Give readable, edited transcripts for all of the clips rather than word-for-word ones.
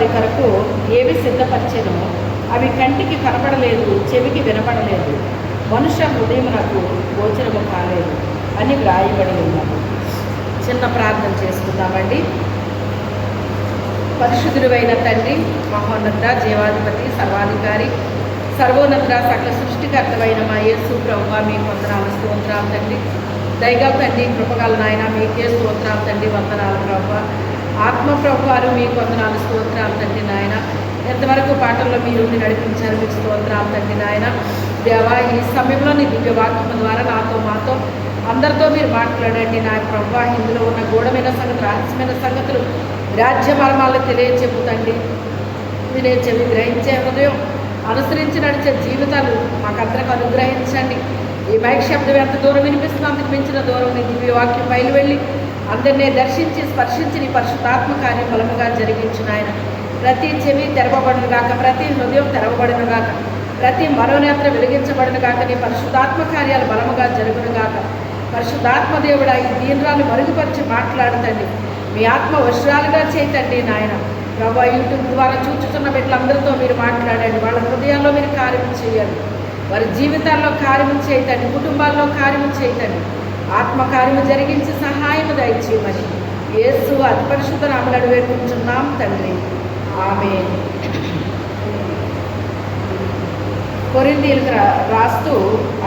వారి కొరకు ఏవి సిద్ధపరిచెనో అవి కంటికి కనపడలేదు, చెవికి వినపడలేదు, మనుష్య హృదయమునకు గోచరము కాలేదు అని వ్రాయబడి ఉన్నాము. చిన్న ప్రార్థన చేసుకుందామండి. పరిశుద్ధుడైన తండ్రి, మహోన్నత, జీవాధిపతి, సర్వాధికారి, సర్వోన్నత, సకల సృష్టికర్తమైన మా యేసు ప్రభువా, మీ వందనాలు, స్తోత్రాలు తండ్రి. దయగా తండ్రి, కృపగల నాయన, మీకే స్తోత్రాలు తండ్రి, వందనాలు ప్రభువా. ఆత్మ ప్రభువారు మీకు వందనాలు, స్తోత్రాలు తండ్రి నాయన. ఎంతవరకు పాటల్లో మీరు నడిపించారు, మీకు స్తోత్రాలు తండ్రి నాయన. దేవా, ఈ సమయంలో నీ దివ్య వాక్యం ద్వారా నాతో, మాతో అందరితో మీరు మాట్లాడండి నా ప్రభువా. ఇందులో ఉన్న గూఢమైన సంగతులు, రహస్యమైన సంగతులు, రాజ్య మర్మాలు తెలియచెప్పుతండి. వినే చెవి, గ్రహించే హృదయం, అనుసరించి నడిచే జీవితాలు మాకందరికి అనుగ్రహించండి. ఈ మైక్ శబ్దం ఎంత దూరం వినిపిస్తుందో అంతకు మించిన దూరం నీ దివ్య వాక్యం బయలు వెళ్ళి అందరినీ దర్శించి స్పర్శించి నీ పరిశుద్ధాత్మ కార్యం బలముగా జరిగించిన ఆయన. ప్రతి చెవి తెరవబడును గాక, ప్రతి హృదయం తెరవబడును గాక, ప్రతి మనోనేత్ర వెలిగించబడును గాక, నీ పరిశుద్ధాత్మ కార్యాలు బలముగా జరుగును గాక. పరిశుద్ధాత్మ దేవుడా, ఈ దీనురాలు మరుగుపరిచి మాట్లాడుతండి. మీ ఆత్మ వశ్రాలుగా చేయతండి నాయన. ప్రభా, యూట్యూబ్ ద్వారా చూచుతున్న బిడ్డలందరితో మీరు మాట్లాడండి. వాళ్ళ హృదయాల్లో మీరు కార్యం చేయండి, వారి జీవితాల్లో కార్యం చేయతండి, కుటుంబాల్లో కార్యం చేయతండి. ఆత్మకార్యము జరిగించి సహాయము దయచేయమని యేసు అతి పరిశుద్ధ నామమున వేడుకుంటున్నాం తండ్రి, ఆమేన్. కొరింథీయులకు రాస్తూ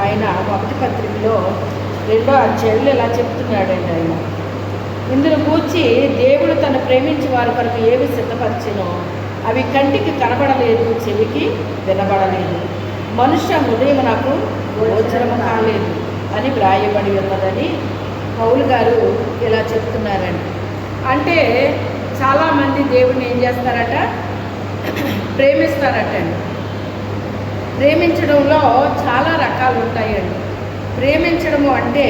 ఆయన 1 పత్రికలో 2వ అధ్యాయంలో ఇలా చెప్తున్నాడండి ఆయన. ఇందులో కూర్చి దేవుడు తను ప్రేమించి వారి కొరకు ఏవి సిద్ధపరిచినో అవి కంటికి కనబడలేదు, చెవికి వినబడలేదు, మనుష్య హృదయమునకు గోచరము కాలేదు అని వ్రాయబడి ఉన్నదని పౌలు గారు ఇలా చెప్తున్నారండి. అంటే చాలామంది దేవుడిని ఏం చేస్తారట, ప్రేమిస్తారటండి. ప్రేమించడంలో చాలా రకాలు ఉంటాయండి. ప్రేమించడము అంటే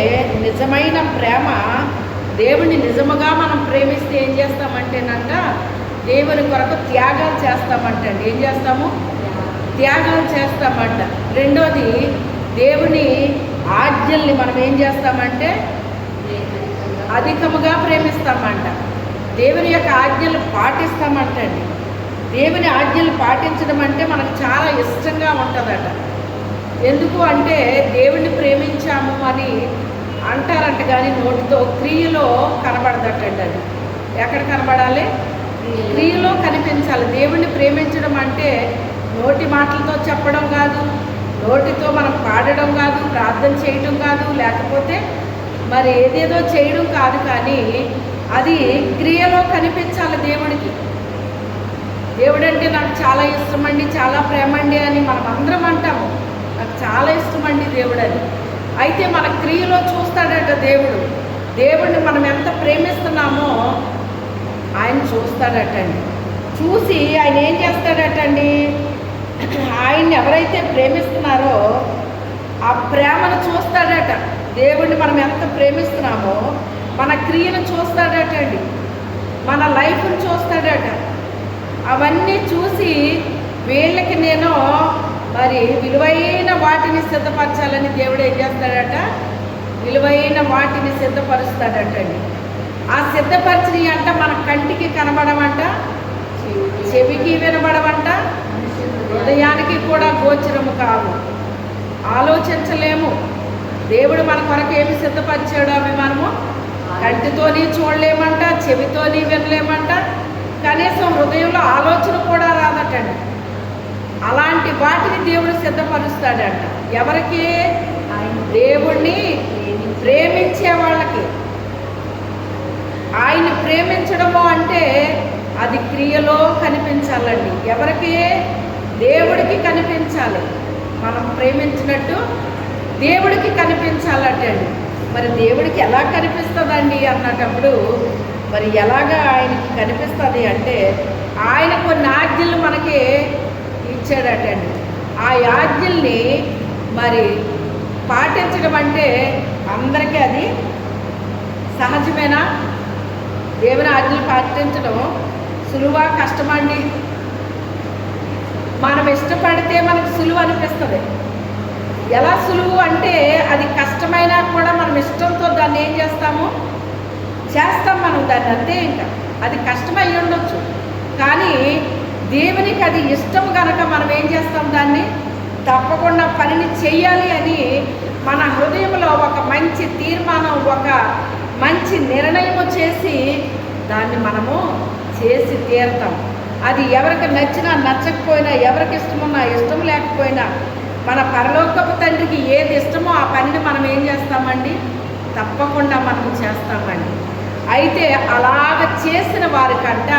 నిజమైన ప్రేమ. దేవుడిని నిజముగా మనం ప్రేమిస్తే ఏం చేస్తామంటేనంట, దేవుని కొరకు త్యాగాలు చేస్తామంటండి. ఏం చేస్తాము? త్యాగాలు చేస్తామంట. రెండోది, దేవుని ఆజ్ఞల్ని మనం ఏం చేస్తామంటే అధికముగా ప్రేమిస్తామంట. దేవుని యొక్క ఆజ్ఞలు పాటిస్తామంటండి. దేవుని ఆజ్ఞలు పాటించడం అంటే మనకు చాలా ఇష్టంగా ఉంటుందట. ఎందుకు అంటే దేవుణ్ణి ప్రేమించాము అని అంటారంట, కానీ నోటితో క్రియలో కనబడదటండి. అది ఎక్కడ కనబడాలి? క్రియలో కనిపించాలి. దేవుణ్ణి ప్రేమించడం అంటే నోటి మాటలతో చెప్పడం కాదు, నోటితో మనం పాడడం కాదు, ప్రార్థన చేయడం కాదు, లేకపోతే మరి ఏదేదో చేయడం కాదు, కానీ అది క్రియలో కనిపించాలి దేవుడికి. దేవుడంటే నాకు చాలా ఇష్టం అండి, చాలా ప్రేమ అండి అని మనం అందరం అంటాము. నాకు చాలా ఇష్టం అండి దేవుడు అని. అయితే మన క్రియలో చూస్తాడట దేవుడు. దేవుడిని మనం ఎంత ప్రేమిస్తున్నామో ఆయన చూస్తాడటండి. చూసి ఆయన ఏం చేస్తాడటండి, ఆయన్ని ఎవరైతే ప్రేమిస్తున్నారో ఆ ప్రేమను చూస్తాడట. దేవుడిని మనం ఎంత ప్రేమిస్తున్నామో మన క్రియను చూస్తాడటండి, మన లైఫ్ను చూస్తాడట. అవన్నీ చూసి వీళ్ళకి నేను మరి విలువైన వాటిని సిద్ధపరచాలని దేవుడు ఏం చేస్తాడట, విలువైన వాటిని సిద్ధపరుస్తాడటండి. ఆ సిద్ధపరిచినవి అంట మన కంటికి కనబడమంట, చెవికి వినబడమంట, హృదయానికి కూడా గోచరము కావు, ఆలోచించలేము. దేవుడు మన కొరకు ఏమి సిద్ధపరిచాడో అవి మనము కంటితోని చూడలేమంట, చెవితోని వినలేమంట, కనీసం హృదయంలో ఆలోచన కూడా రాదటండి. అలాంటి వాటిని దేవుడు సిద్ధపరుస్తాడంట. ఎవరికి? దేవుణ్ణి ప్రేమించే వాళ్ళకి. ఆయన్ని ప్రేమించడము అంటే అది క్రియలో కనిపించాలండి. ఎవరికి? దేవుడికి కనిపించాలి. మనం ప్రేమించినట్టు దేవుడికి కనిపించాలటండి. మరి దేవుడికి ఎలా కనిపిస్తుందండి అన్నటప్పుడు మరి ఎలాగా ఆయనకి కనిపిస్తుంది అంటే ఆయన కొన్ని ఆజ్ఞలు మనకి ఇచ్చాడటండి. ఆ ఆజ్ఞల్ని మరి పాటించడం అంటే అందరికీ అది సహజమేనా? దేవుని ఆజ్ఞలు పాటించడం సులువా కష్టమండి? మనం ఇష్టపడితే మనకు సులువు అనిపిస్తుంది. ఎలా సులువు అంటే అది కష్టమైనా కూడా మనం ఇష్టంతో దాన్ని ఏం చేస్తాము, చేస్తాం మనం దాన్ని. అంతే. ఇంకా అది కష్టమై ఉండొచ్చు, కానీ దేవునికి అది ఇష్టం కనుక మనం ఏం చేస్తాం, దాన్ని తప్పకుండా పనిని చెయ్యాలి అని మన హృదయంలో ఒక మంచి తీర్మానం, ఒక మంచి నిర్ణయం చేసి దాన్ని మనము చేసి తీరుతాం. అది ఎవరికి నచ్చినా నచ్చకపోయినా, ఎవరికి ఇష్టమున్నా ఇష్టం లేకపోయినా, మన పరలోకపు తండ్రికి ఏది ఇష్టమో ఆ పనిని మనం ఏం చేస్తామండి, తప్పకుండా మనం చేస్తామండి. అయితే అలాగ చేసిన వారికంట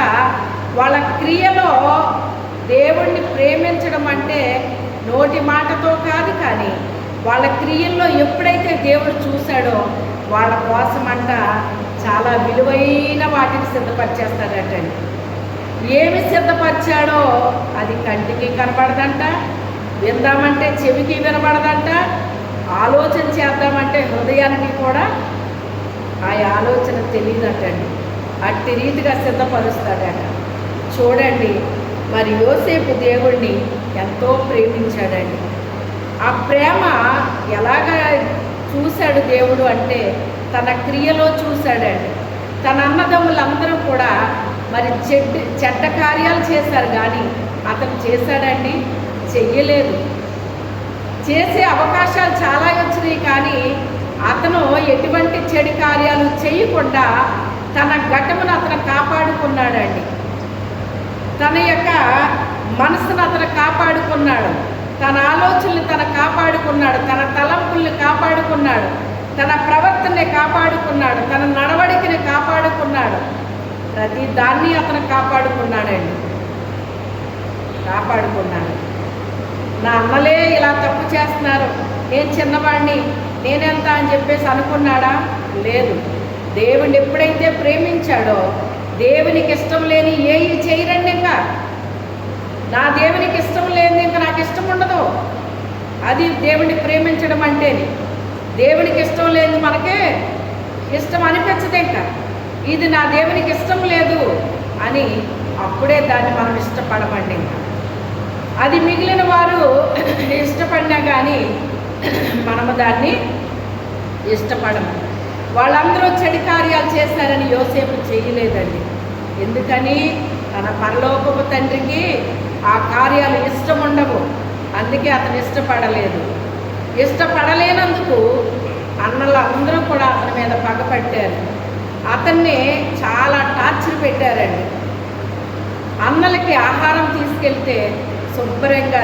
వాళ్ళ క్రియలో దేవుణ్ణి ప్రేమించడం అంటే నోటి మాటతో కాదు, కానీ వాళ్ళ క్రియల్లో ఎప్పుడైతే దేవుడు చూశాడో వాళ్ళ కోసమంట చాలా విలువైన వాటిని సిద్ధపరిచేస్తాడటండి. ఏమి సిద్ధపరిచాడో అది కంటికి కనబడదంట, విందామంటే చెవికి వినబడదంట, ఆలోచన చేద్దామంటే హృదయానికి కూడా ఆ ఆలోచన తెలియదటండి. అట్టి రీతిగా సిద్ధపరుస్తాడట. చూడండి, మరి యోసేపు దేవుణ్ణి ఎంతో ప్రేమించాడండి. ఆ ప్రేమ ఎలాగా చూశాడు దేవుడు అంటే తన క్రియలో చూశాడండి. తన అన్నదమ్ములందరూ కూడా మరి చెడ్డ కార్యాలు చేశారు, కానీ అతను చేశాడండి, చెయ్యలేదు. చేసే అవకాశాలు చాలా వచ్చినాయి, కానీ అతను ఎటువంటి చెడు కార్యాలు చేయకుండా తన ఘటమును అతను కాపాడుకున్నాడండి. తన యొక్క మనసును అతను కాపాడుకున్నాడు, తన ఆలోచనలు తను కాపాడుకున్నాడు, తన తలంపుల్ని కాపాడుకున్నాడు, తన ప్రవర్తనని కాపాడుకున్నాడు, తన నడవడికని కాపాడుకున్నాడు. ప్రతి దాన్ని అతను కాపాడుకున్నాడండి. నా అన్నలే ఇలా తప్పు చేస్తున్నారు, నేను చిన్నవాడిని, నేనెంత అని చెప్పేసి అనుకున్నాడా? లేదు. దేవుణ్ణి ఎప్పుడైతే ప్రేమించాడో దేవునికి ఇష్టం లేని ఏవి చేయరండి. ఇంకా నా దేవునికి ఇష్టం లేని ఇంకా నాకు ఇష్టం ఉండదు. అది దేవుణ్ణి ప్రేమించడం అంటేనే. దేవునికి ఇష్టం లేదు మనకే ఇష్టం అనిపించదు. ఇంకా ఇది నా దేవునికి ఇష్టం లేదు అని అప్పుడే దాన్ని మనం ఇష్టపడమండి. ఇంకా అది మిగిలిన వారు ఇష్టపడినా కానీ మనము దాన్ని ఇష్టపడము. వాళ్ళందరూ చెడు కార్యాలు చేశారని యోసేపు చేయలేదండి. ఎందుకని? తన పరలోకపు తండ్రికి ఆ కార్యాలు ఇష్టం ఉండవు. అందుకే అతను ఇష్టపడలేదు. ఇష్టపడలేనందుకు అన్నలు అందరూ కూడా అతని మీద పగపట్టారు. అతన్ని చాలా టార్చర్ పెట్టారండి. అన్నలకి ఆహారం తీసుకెళ్తే శుభ్రంగా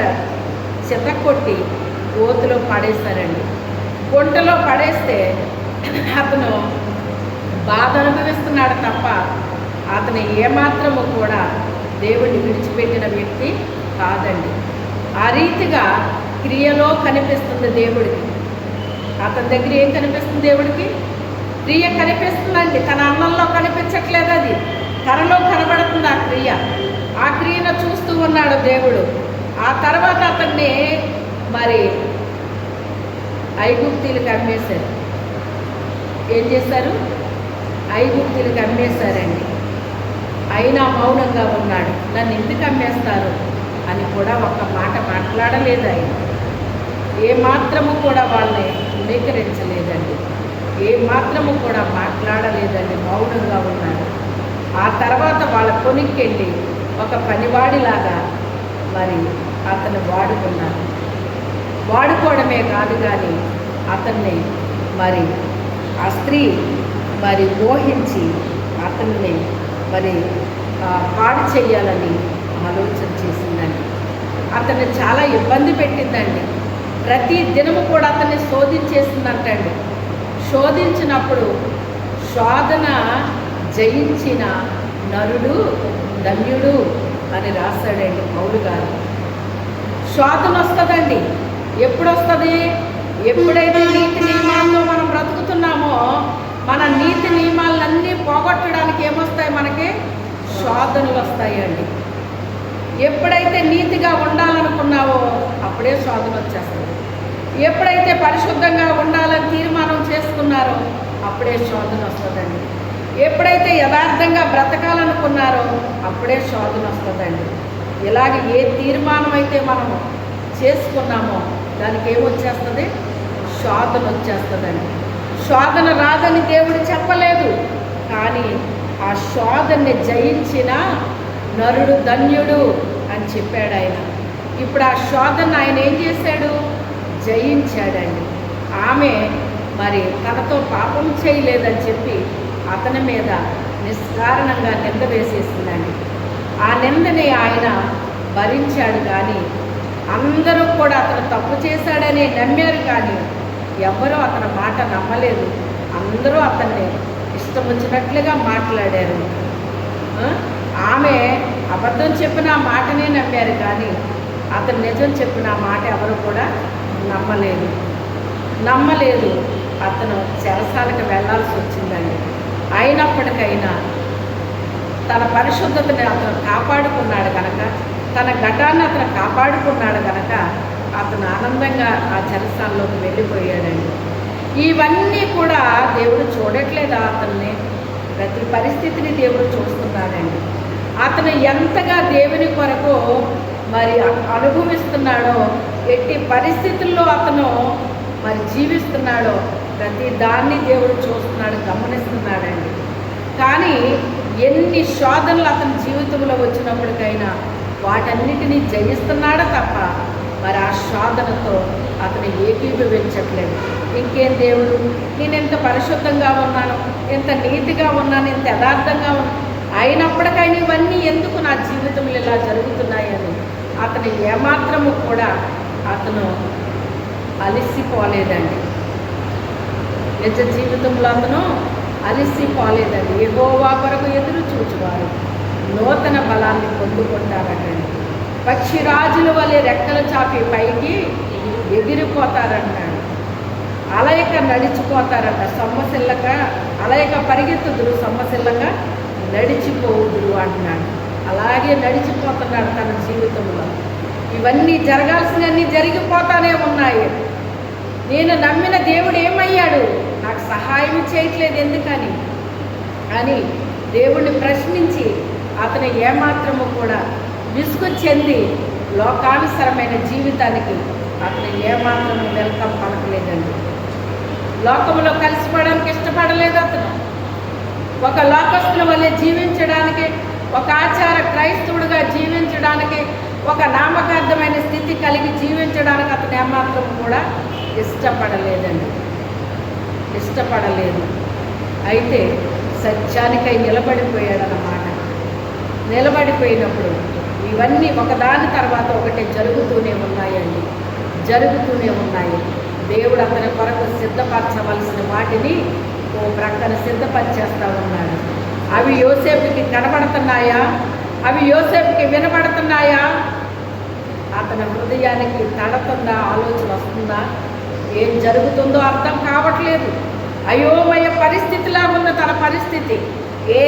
చితక్కొట్టి గోతులో పడేశారండి. గుంటలో పడేస్తే అతను బాధ అనుభవిస్తున్నాడు తప్ప అతను ఏమాత్రము కూడా దేవుడిని విడిచిపెట్టిన వ్యక్తి కాదండి. ఆ రీతిగా క్రియలో కనిపిస్తుంది దేవుడికి. అతని దగ్గర ఏం కనిపిస్తుంది? దేవుడికి క్రియ కనిపిస్తుందండి. తన అన్నంలో కనిపించట్లేదు, అది తనలో కనబడుతుంది ఆ క్రియ. ఆ క్రియను చూస్తూ ఉన్నాడు దేవుడు. ఆ తర్వాత అతన్ని మరి ఐగుప్తీలకు అమ్మేశారు. ఏం చేశారు? ఐగుప్తీలకు అమ్మేశారండి. అయినా మౌనంగా ఉన్నాడు. నన్ను ఎందుకు అమ్మేస్తారు అని కూడా ఒక్క మాట మాట్లాడలేదు ఆయన. ఏమాత్రము కూడా వాళ్ళని అంగీకరించలేదండి. ఏమాత్రము కూడా మాట్లాడలేదండి. మౌనంగా ఉన్నాడు. ఆ తర్వాత వాళ్ళ కొనుక్కెళ్ళి ఒక పనివాడిలాగా మరి అతను వాడుకున్నాడు. వాడుకోవడమే కాదు కానీ అతన్ని మరి ఆ స్త్రీ మరి మోహించి అతన్ని మరి పాడు చేయాలని ఆలోచన చేసిందండి. అతన్ని చాలా ఇబ్బంది పెట్టిందండి. ప్రతి దినము కూడా అతన్ని శోధించేసిందంటండి. శోధించినప్పుడు శోధన జయించిన నరుడు ధన్యుడు అని రాశాడండి పౌలు గారు. శోధన వస్తుందండి. ఎప్పుడు వస్తుంది? ఎప్పుడైతే నీతి నియమాల్లో మనం బ్రతుకుతున్నామో మన నీతి నియమాలన్నీ పోగొట్టడానికి ఏమొస్తాయి? మనకి శోధనలు వస్తాయండి. ఎప్పుడైతే నీతిగా ఉండాలనుకున్నావో అప్పుడే శోధన వచ్చేస్తుంది. ఎప్పుడైతే పరిశుద్ధంగా ఉండాలని తీర్మానం చేసుకున్నారో అప్పుడే శోధన వస్తుందండి. ఎప్పుడైతే యథార్థంగా బ్రతకాలనుకున్నారో అప్పుడే శోధన వస్తుందండి. ఇలాగ ఏ తీర్మానం అయితే మనము చేసుకున్నామో దానికి ఏమొచ్చేస్తుంది? శోధన వచ్చేస్తుందండి. శోధన రాదని దేవుడు చెప్పలేదు, కానీ ఆ శోధనని జయించిన నరుడు ధన్యుడు అని చెప్పాడు ఆయన. ఇప్పుడు ఆ శోధన ఆయన ఏం చేశాడు? జయించాడండి. ఆమె మరి తనతో పాపం చేయలేదని చెప్పి అతని మీద నిష్కారణంగా నింద వేసేసిందండి. ఆ నిందని ఆయన భరించాడు. కానీ అందరూ కూడా అతను తప్పు చేశాడని నమ్మారు, కానీ ఎవరూ అతని మాట నమ్మలేదు. అందరూ అతన్ని ఇష్టం వచ్చినట్లుగా మాట్లాడారు. ఆమె అబద్ధం చెప్పిన ఆ మాటనే నమ్మారు, కానీ అతను నిజం చెప్పిన ఆ మాట ఎవరు కూడా నమ్మలేదు. అతను చెరసాలకు వెళ్ళాల్సి వచ్చిందండి. అయినప్పటికైనా తన పరిశుద్ధతని అతను కాపాడుకున్నాడు కనుక, తన ఘటాన్ని అతను కాపాడుకున్నాడు కనుక అతను ఆనందంగా ఆ చెరసాల్లోకి వెళ్ళిపోయాడండి. ఇవన్నీ కూడా దేవుడు చూడట్లేదా? అతన్ని ప్రతి పరిస్థితిని దేవుడు చూస్తున్నాడండి. అతను ఎంతగా దేవుని కొరకు మరి అనుభవిస్తున్నాడో, ఎట్టి పరిస్థితుల్లో అతను మరి జీవిస్తున్నాడో ప్రతి దాన్ని దేవుడు చూస్తున్నాడు, గమనిస్తున్నాడండి. కానీ ఎన్ని శోధనలు అతని జీవితంలో వచ్చినప్పటికైనా వాటన్నిటినీ జయిస్తున్నాడు తప్ప మరి ఆ శోధనతో అతను ఏకీభవించట్లేదు. ఇంకేం దేవుడు, నేను ఎంత పరిశుద్ధంగా ఉన్నాను, ఎంత నీతిగా ఉన్నాను, ఎంత యథార్థంగా ఉన్నాను, అయినప్పటికైనా ఇవన్నీ ఎందుకు నా జీవితంలో ఇలా జరుగుతున్నాయని అతను ఏమాత్రము కూడా అతను అలసిపోలేదండి. నిజ జీవితంలో అతను అలసిపోలేదండి. యెహోవా కొరకు ఎదురు చూచువారు నూతన బలాన్ని పొందుకుంటారటండి. పక్షిరాజుల వలె రెక్కలు చాపి పైకి ఎగిరిపోతారన్నాడు. అలయక నడిచిపోతారట, సొమ్మసిల్లక అలయక పరిగెత్తుదురు, సొమ్మసిల్లక నడిచిపోవుదురు అంటున్నాడు. అలాగే నడిచిపోతున్నాడు తన జీవితంలో. ఇవన్నీ జరగాల్సినవన్నీ జరిగిపోతానే ఉన్నాయి. నేను నమ్మిన దేవుడు ఏమయ్యాడు? నాకు సహాయం చేయట్లేదు ఎందుకని అని దేవుణ్ణి ప్రశ్నించి అతను ఏమాత్రము కూడా విసుగు చెంది లోకానుసరమైన జీవితానికి అతను ఏమాత్రము వెల్కమ్ పలకలేదండి. లోకంలో కలిసిపోవడానికి ఇష్టపడలేదు అతను. ఒక లోకస్తుల వల్లే జీవించడానికి, ఒక ఆచార క్రైస్తవుడిగా జీవించడానికి, ఒక నామకార్థమైన స్థితి కలిగి జీవించడానికి అతను ఏమాత్రం కూడా ఇష్టపడలేదు. అయితే సత్యానికై నిలబడిపోయాడన్నమాట. నిలబడిపోయినప్పుడు ఇవన్నీ ఒకదాని తర్వాత ఒకటి జరుగుతూనే ఉన్నాయి. దేవుడు అతని కొరకు సిద్ధపరచవలసిన వాటిని ఓ ప్రక్కన సిద్ధపరిచేస్తూ ఉన్నాడు. అవి యోసేపుకి కనబడుతున్నాయా? అవి యోసేపుకి వినబడుతున్నాయా? అతని హృదయానికి తడుతుందా? ఆలోచన వస్తుందా? ఏం జరుగుతుందో అర్థం కావట్లేదు. అయోమయ పరిస్థితిలా ఉన్న తన పరిస్థితి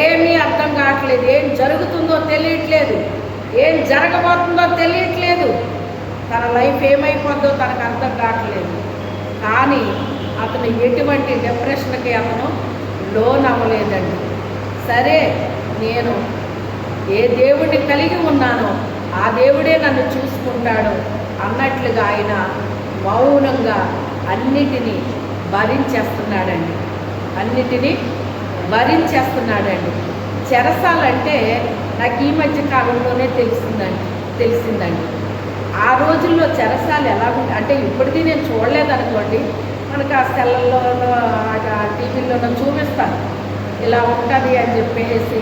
ఏమీ అర్థం కావట్లేదు. ఏం జరుగుతుందో తెలియట్లేదు, ఏం జరగబోతుందో తెలియట్లేదు, తన లైఫ్ ఏమైపోద్దో తనకు అర్థం కావట్లేదు. కానీ అతను ఎటువంటి డిప్రెషన్కి అతను లోన్ అవ్వలేదండి. సరే, నేను ఏ దేవుడిని కలిగి ఉన్నానో ఆ దేవుడే నన్ను చూసుకుంటాడు అన్నట్లుగా ఆయన మౌనంగా అన్నిటినీ భరించేస్తున్నాడండి. చెరసాలంటే నాకు ఈ మధ్య కాలంలోనే తెలిసిందండి. ఆ రోజుల్లో చెరసాలు ఎలా ఉంటాయి అంటే ఇప్పటికీ నేను చూడలేదనుకోండి, మనకు ఆ సెల్లల్లోనో టీవీల్లోనో చూపిస్తాను ఇలా ఉంటుంది అని చెప్పేసి,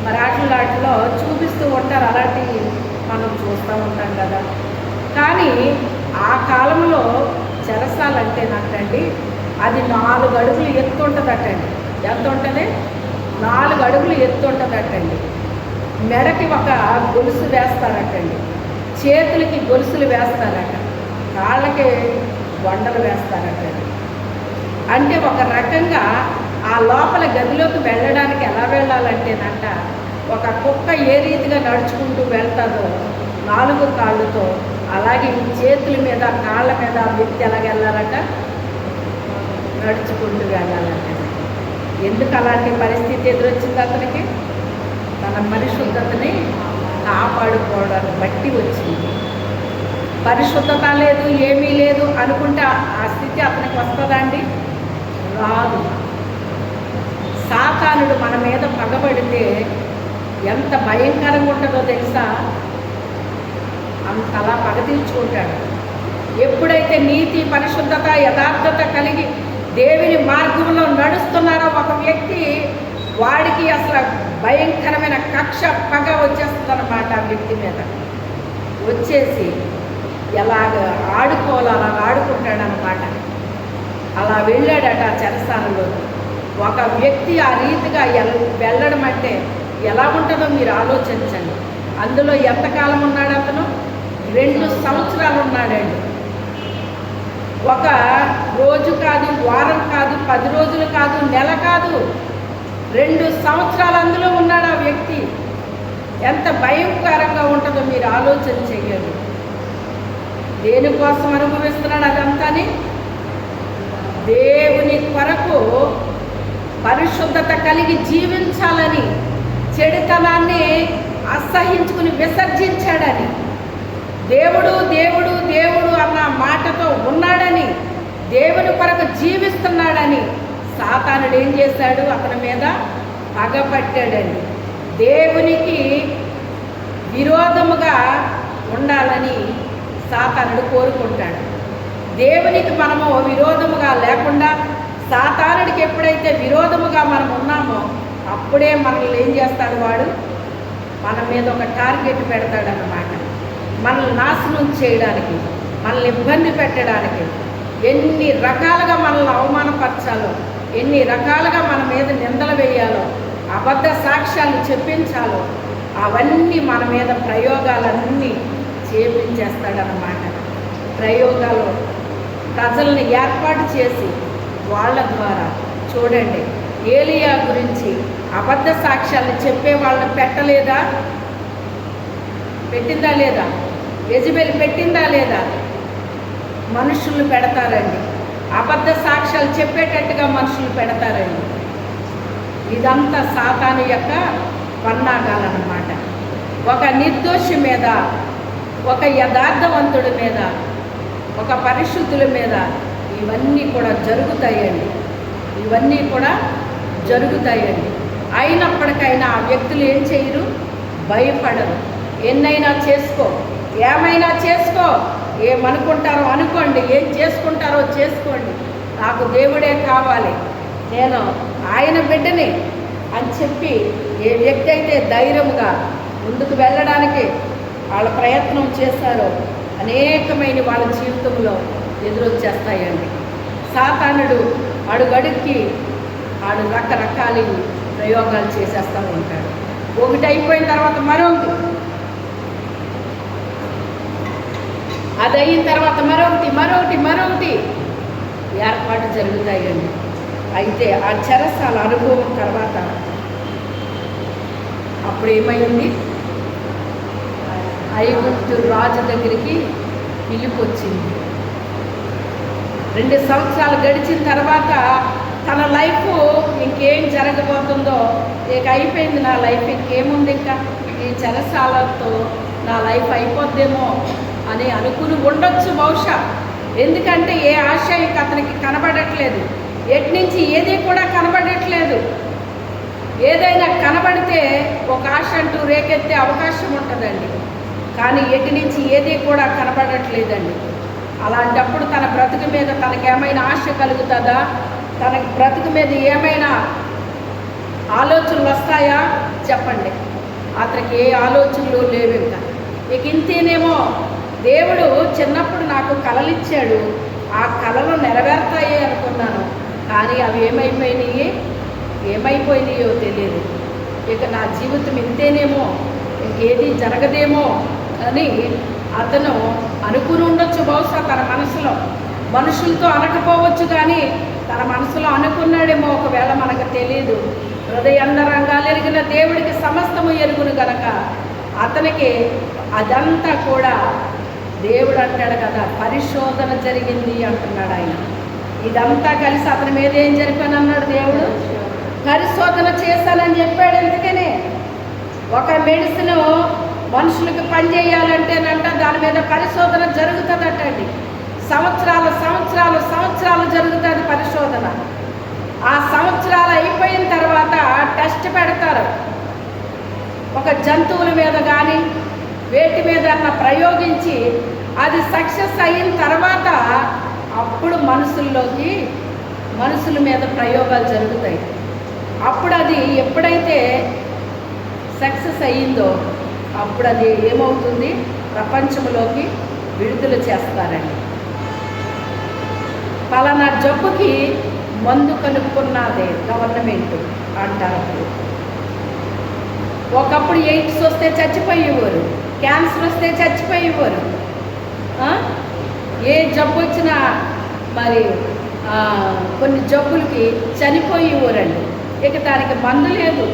మరి వాటిలో చూపిస్తూ ఉంటారు. అలాంటివి మనం చూస్తూ ఉంటాం కదా. కానీ ఆ కాలంలో చెరసాలంటే నాకండి అది 4 అడుగులు ఎత్తు ఉంటుందటండి. ఎంత ఉంటుంది? 4 అడుగులు ఎత్తు ఉంటుందటండి. మెడకి ఒక గొలుసు వేస్తారటండి, చేతులకి గొలుసులు వేస్తారట, కాళ్ళకి వండలు వేస్తారటండి. అంటే ఒక రకంగా ఆ లోపల గదిలోకి వెళ్ళడానికి ఎలా వెళ్ళాలంటేనంట, ఒక కుక్క ఏ రీతిగా నడుచుకుంటూ వెళ్తాదో 4 కాళ్ళతో, అలాగే ఈ చేతుల మీద కాళ్ళ మీద వ్యక్తి ఎలాగ వెళ్ళాలట, నడుచుకుంటూ వెళ్ళాలంట. ఎందుకు అలాంటి పరిస్థితి ఎదురొచ్చింది అతనికి? తన పరిశుద్ధతని కాపాడుకోవడాన్ని బట్టి వచ్చింది. పరిశుద్ధత లేదు, ఏమీ లేదు అనుకుంటే ఆ స్థితి అతనికి వస్తుందా అండి? రాదు. సాతానుడు మన మీద పగబడితే ఎంత భయంకరంగా ఉంటుందో తెలుసా? అంతలా పగ తీర్చుకుంటాడు. ఎప్పుడైతే నీతి, పరిశుద్ధత, యథార్థత కలిగి దేవుని మార్గంలో నడుస్తున్నారో ఒక వ్యక్తి, వాడికి అసలు భయంకరమైన కక్ష, పగ వచ్చేస్తుందన్నమాట ఆ వ్యక్తి మీద. వచ్చేసి ఎలాగ ఆడుకోవాలో అలా ఆడుకుంటాడనమాట. అలా వెళ్ళాడట ఆ చెరసాలలో. ఒక వ్యక్తి ఆ రీతిగా వెళ్ళడం అంటే ఎలా ఉంటుందో మీరు ఆలోచించండి. అందులో ఎంతకాలం ఉన్నాడు అతను? 2 సంవత్సరాలు ఉన్నాడండి. ఒక రోజు కాదు, వారం కాదు, 10 రోజులు కాదు, నెల కాదు, 2 సంవత్సరాలు అందులో ఉన్నాడు ఆ వ్యక్తి. ఎంత భయంకరంగా ఉంటుందో మీరు ఆలోచన చెయ్యండి. దేనికోసం అనుభవిస్తున్నాడు అదంతాని? దేవుని కొరకు పరిశుద్ధత కలిగి జీవించాలని, చెడుతనాన్ని అసహించుకుని విసర్జించాడని, దేవుడు దేవుడు దేవుడు అన్న మాటతో ఉన్నాడని, దేవుని కొరకు జీవిస్తున్నాడని సాతానుడు ఏం చేశాడు? అతని మీద పగపట్టాడని. దేవునికి విరోధముగా ఉండాలని సాతానుడు కోరుకుంటాడు. దేవునికి మనము విరోధముగా లేకుండా సాతానుడికి ఎప్పుడైతే విరోధముగా మనం ఉన్నామో అప్పుడే మనల్ని ఏం చేస్తాడు? వాడు మన మీద ఒక టార్గెట్ పెడతాడన్నమాట. మనల్ని నాశనం చేయడానికి, మనల్ని ఇబ్బంది పెట్టడానికి, ఎన్ని రకాలుగా మనల్ని అవమానపరచాలో, ఎన్ని రకాలుగా మన మీద నిందలు వేయాలో, అబద్ధ సాక్ష్యాలు చెప్పించాలో, అవన్నీ మన మీద ప్రయోగాలన్నీ చేపించేస్తాడన్నమాట. ప్రయోగాలు ప్రజల్ని ఏర్పాటు చేసి వాళ్ళ ద్వారా చూడండి, ఏలియా గురించి అబద్ధ సాక్ష్యాలు చెప్పే వాళ్ళని పెట్టలేదా? పెట్టిందా లేదా? యెజబెల్ పెట్టిందా లేదా? మనుషులు పెడతారండి. అబద్ధ సాక్ష్యాలు చెప్పేటట్టుగా మనుషులు పెడతారండి. ఇదంతా సాతాను యొక్క పన్నాగాలన్నమాట. ఒక నిర్దోషి మీద, ఒక యథార్థవంతుడి మీద, ఒక పరిశుద్ధుల మీద ఇవన్నీ కూడా జరుగుతాయండి. ఇవన్నీ కూడా జరుగుతాయండి. అయినప్పటికైనా ఆ వ్యక్తులు ఏం చేయరు? భయపడరు. ఎన్నైనా చేసుకో, ఏమైనా చేసుకో, ఏమనుకుంటారో అనుకోండి, ఏం చేసుకుంటారో చేసుకోండి, నాకు దేవుడే కావాలి, నేను ఆయన బిడ్డని అని చెప్పి ఏ వ్యక్తి అయితే ధైర్యంగా ముందుకు వెళ్ళడానికి వాళ్ళ ప్రయత్నం చేశారో అనేకమైన వాళ్ళ జీవితంలో ఎదురొచ్చేస్తాయండి. సాతానుడు అడుగడుక్కి వాడు రకరకాల ప్రయోగాలు చేసేస్తూ ఉంటాడు. ఒకటి అయిపోయిన తర్వాత మరొకటి, అది అయిన తర్వాత మరొకటి మరొకటి మరొకటి ఏర్పాటు జరుగుతాయండి. అయితే ఆ చెరసాల అనుభవం తర్వాత అప్పుడు ఏమైంది? ఐగుప్తు రాజు దగ్గరికి పిలుపు వచ్చింది. 2 సంవత్సరాలు గడిచిన తర్వాత తన లైఫ్ ఇంకేం జరగబోతుందో, ఇక అయిపోయింది నా లైఫ్, ఇంకేముంది, ఇంకా ఈ చెరసాలతో నా లైఫ్ అయిపోద్దేమో అని అనుకుని ఉండొచ్చు బహుశా. ఎందుకంటే ఏ ఆశ ఇక అతనికి కనబడట్లేదు, ఎట్నుంచి ఏది కూడా కనబడట్లేదు. ఏదైనా కనబడితే ఒక ఆశ అంటూ రేకెత్తే అవకాశం ఉంటుందండి, కానీ ఎటు నుంచి ఏది కూడా కనబడట్లేదండి. అలాంటప్పుడు తన బ్రతుకు మీద తనకేమైనా ఆశ కలుగుతుందా? తన బ్రతుకు మీద ఏమైనా ఆలోచనలు వస్తాయా? చెప్పండి. అతనికి ఏ ఆలోచనలు లేవు. ఇక ఇంతేనేమో, దేవుడు చిన్నప్పుడు నాకు కలలు ఇచ్చాడు, ఆ కళలు నెరవేరుతాయి అనుకున్నాను, కానీ అవి ఏమైపోయినాయో తెలియదు. ఇక నా జీవితం ఇంతేనేమో, ఇంకేది జరగదేమో అని అతను అనుకుని ఉండొచ్చు బహుశా తన మనసులో. మనుషులతో అనకపోవచ్చు, కానీ తన మనసులో అనుకున్నాడేమో ఒకవేళ, మనకు తెలియదు. హృదయాంతరంగాలు ఎరిగిన దేవుడికి సమస్తము ఎరుగును గనక అతనికి అదంతా కూడా దేవుడు అంటాడు కదా, పరిశోధన జరిగింది అంటున్నాడు ఆయన. ఇదంతా కలిసి అతని మీద ఏం జరిపాను అన్నాడు దేవుడు? పరిశోధన చేశానని చెప్పాడు. ఎందుకని? ఒక మెడిసిన్ మనుషులకు పనిచేయాలంటేనంట దాని మీద పరిశోధన జరుగుతుందటండి. సంవత్సరాలు సంవత్సరాలు సంవత్సరాలు జరుగుతుంది పరిశోధన. ఆ సంవత్సరాలు అయిపోయిన తర్వాత టెస్ట్ పెడతారు. ఒక జంతువుల మీద కానీ వేటి మీద ప్రయోగించి అది సక్సెస్ అయిన తర్వాత అప్పుడు మనుషుల మీద ప్రయోగాలు జరుగుతాయి. అప్పుడు అది ఎప్పుడైతే సక్సెస్ అయ్యిందో అప్పుడు అది ఏమవుతుంది, ప్రపంచంలోకి విడుదల చేస్తారండి. పలానా జబ్బుకి మందు కనుక్కున్నదే గవర్నమెంట్ అంటారు. ఒకప్పుడు ఎయిడ్స్ వస్తే చచ్చిపోయేవారు, క్యాన్సర్ వస్తే చచ్చిపోయేవారు, ఏ జబ్బు వచ్చినా మరి కొన్ని జబ్బులకి చనిపోయేవారండి. ఇక దానికి మందు లేదు.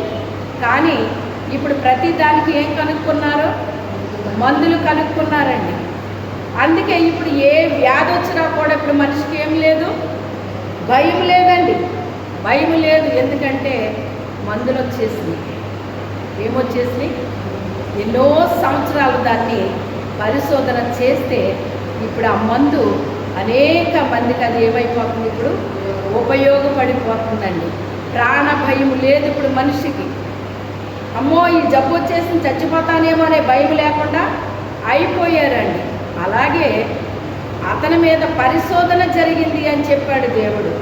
కానీ ఇప్పుడు ప్రతి దానికి ఏం కనుక్కున్నారు, మందులు కనుక్కున్నారండి. అందుకే ఇప్పుడు ఏ వ్యాధి వచ్చినా కూడా ఇప్పుడు మనిషికి ఏం లేదు, భయం లేదండి, భయం లేదు. ఎందుకంటే మందులు వచ్చేసినాయి. ఏమొచ్చేసినాయి? ఎన్నో సంవత్సరాలు దాన్ని పరిశోధన చేస్తే ఇప్పుడు ఆ మందు అనేక మందికి అది ఏమైపోతుంది, ఇప్పుడు ఉపయోగపడిపోతుందండి. ప్రాణ భయం లేదు ఇప్పుడు మనిషికి. అమ్మో ఈ జబ్బు వచ్చేసి చచ్చిపోతానేమో అనే భయం లేకుండా అయిపోయారండి. అలాగే అతని మీద పరిశోధన జరిగింది అని చెప్పాడు దేవుడు.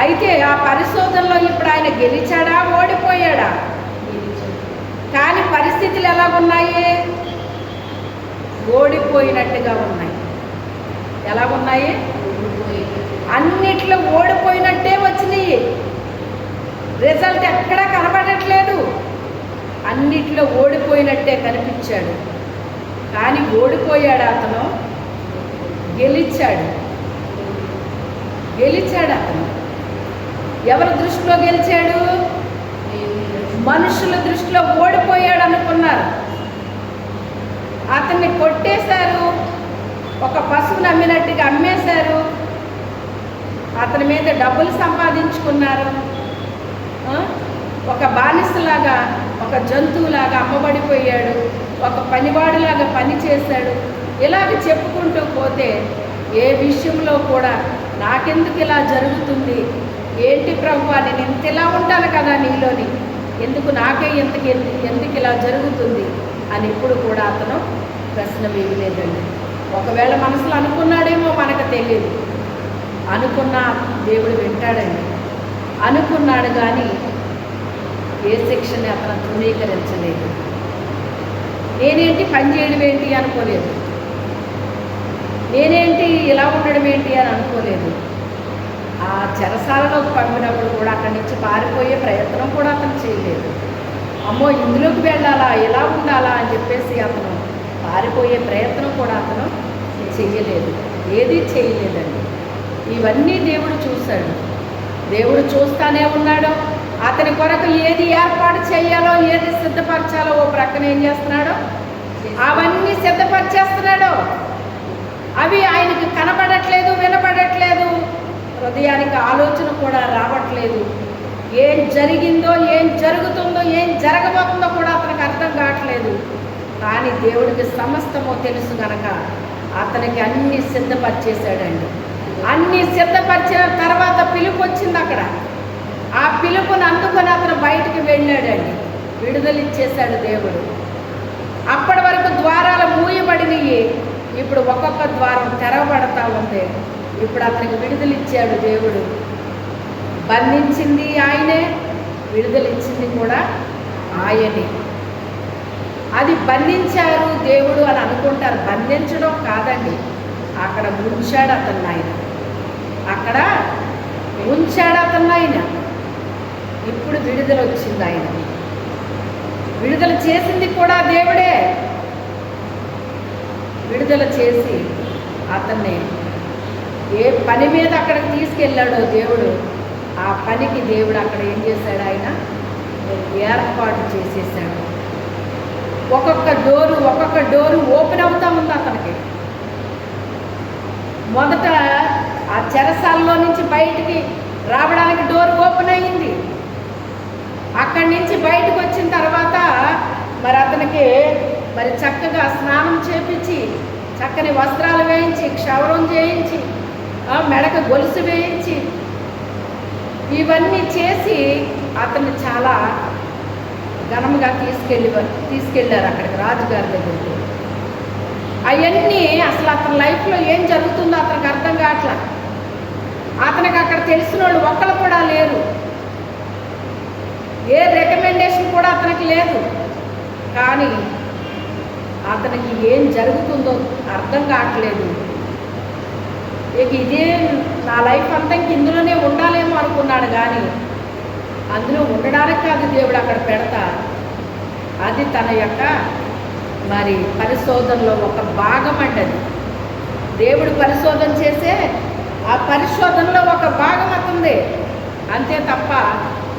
అయితే ఆ పరిశోధనలో ఇప్పుడు ఆయన గెలిచాడా, ఓడిపోయాడా? కానీ పరిస్థితులు ఎలాగున్నాయి? ఓడిపోయినట్టుగా ఉన్నాయి. ఎలాగున్నాయి? అన్నిట్లో ఓడిపోయినట్టే వచ్చినాయి. రిజల్ట్ ఎక్కడా కనబడట్లేదు. అన్నిట్లో ఓడిపోయినట్టే కనిపించాడు. కానీ ఓడిపోయాడు అతను, గెలిచాడు. అతను ఎవరి దృష్టిలో గెలిచాడు? మనుషుల దృష్టిలో ఓడిపోయాడు అనుకున్నారు. అతన్ని కొట్టేశారు, ఒక పశువుని అమ్మినట్టుగా అమ్మేశారు, అతని మీద డబ్బులు సంపాదించుకున్నారు. ఒక బానిసలాగా, ఒక జంతువులాగా అమ్మబడిపోయాడు, ఒక పనివాడిలాగా పని చేశాడు. ఇలాగ చెప్పుకుంటూ పోతే ఏ విషయంలో కూడా నాకెందుకు ఇలా జరుగుతుంది, ఏంటి ప్రభువా, నేను ఇంత ఇలా ఉంటాను కదా నీలోని, ఎందుకు నాకే ఎందుకు ఇలా జరుగుతుంది అని ఇప్పుడు కూడా అతను ప్రశ్న వేయలేదండి. ఒకవేళ మనసులో అనుకున్నాడేమో మనకు తెలియదు. అనుకున్నా దేవుడు వింటాడండి. అనుకున్నాడు కానీ ఏ శిక్షని అతను తృణీకరించలేదు. నేనేంటి పని చేయడం ఏంటి అనుకోలేదు, నేనేంటి ఇలా ఉండడం ఏంటి అని అనుకోలేదు. ఆ చెరసాలలోకి పంపినప్పుడు కూడా అక్కడి నుంచి పారిపోయే ప్రయత్నం కూడా అతను చేయలేదు. అమ్మో ఇందులోకి వెళ్ళాలా, ఎలా ఉండాలా అని చెప్పేసి అతను పారిపోయే ప్రయత్నం కూడా అతను చేయలేదు. ఏది చేయలేదండి. ఇవన్నీ దేవుడు చూశాడు. దేవుడు చూస్తానే ఉన్నాడు. అతని కొరకు ఏది ఏర్పాటు చేయాలో, ఏది సిద్ధపరచాలో ఓ ప్రక్కన ఏం చేస్తున్నాడో అవన్నీ సిద్ధపరిచేస్తున్నాడు. అవి ఆయనకి కనబడట్లేదు, వినపడట్లేదు, హృదయానికి ఆలోచన కూడా రావట్లేదు. ఏం జరిగిందో, ఏం జరుగుతుందో, ఏం జరగబోతుందో కూడా అతనికి అర్థం కావట్లేదు. కానీ దేవుడికి సమస్తమో తెలుసు కనుక అతనికి అన్నీ సిద్ధపరిచేశాడండి. అన్నీ సిద్ధపరిచిన తర్వాత పిలుపు వచ్చింది అక్కడ. ఆ పిలుపుని అందుకొని అతను బయటికి వెళ్ళాడండి. విడుదల ఇచ్చేశాడు దేవుడు. అప్పటి వరకు ద్వారాలు మూయబడినవి, ఇప్పుడు ఒక్కొక్క ద్వారం తెరవబడతా ఉంది. ఇప్పుడు అతనికి విడుదల ఇచ్చాడు దేవుడు. బంధించింది ఆయనే, విడుదల ఇచ్చింది కూడా ఆయనే. అది బంధించారు దేవుడు అని అనుకుంటారు. బంధించడం కాదండి, అక్కడ ఉంచాడు అతన్ని ఆయన. అక్కడ ఉంచాడు అతన్ని ఆయన. ఇప్పుడు విడుదల వచ్చింది ఆయన. విడుదల చేసింది కూడా దేవుడే. విడుదల చేసి అతన్ని ఏ పని మీద అక్కడికి తీసుకెళ్ళాడో దేవుడు, ఆ పనికి దేవుడు అక్కడ ఏం చేశాడు, ఆయన ఏర్పాటు చేసేసాడు. ఒక్కొక్క డోరు ఓపెన్ అవుతా ఉంది అతనికి. మొదట ఆ చెరసాలలో నుంచి బయటికి రావడానికి డోర్ ఓపెన్ అయ్యింది. అక్కడి నుంచి బయటకు వచ్చిన తర్వాత మరి అతనికి మరి చక్కగా స్నానం చేపించి, చక్కని వస్త్రాలు వేయించి, క్షవరం చేయించి, మెడకు గొలుసు వేయించి, ఇవన్నీ చేసి అతన్ని చాలా ఘనముగా తీసుకెళ్ళారు అక్కడికి రాజుగారి దగ్గరికి. అవన్నీ అసలు అతని లైఫ్లో ఏం జరుగుతుందో అతనికి అర్థం కావట్లా. అతనికి అక్కడ తెలిసిన వాళ్ళు ఒక్కరు కూడా లేరు, ఏ రికమెండేషన్ కూడా అతనికి లేదు. కానీ అతనికి ఏం జరుగుతుందో అర్థం కావట్లేదు. ఇక ఇదే నా లైఫ్ అంతా ఇందులోనే ఉండాలేమో అనుకున్నాడు. కానీ అందులో ఉండడానికి కాదు దేవుడు అక్కడ పెడతా, అది తన యొక్క మరి పరిశోధనలో ఒక భాగం అండి. అది దేవుడు పరిశోధన చేసే ఆ పరిశోధనలో ఒక భాగం అవుతుంది, అంతే తప్ప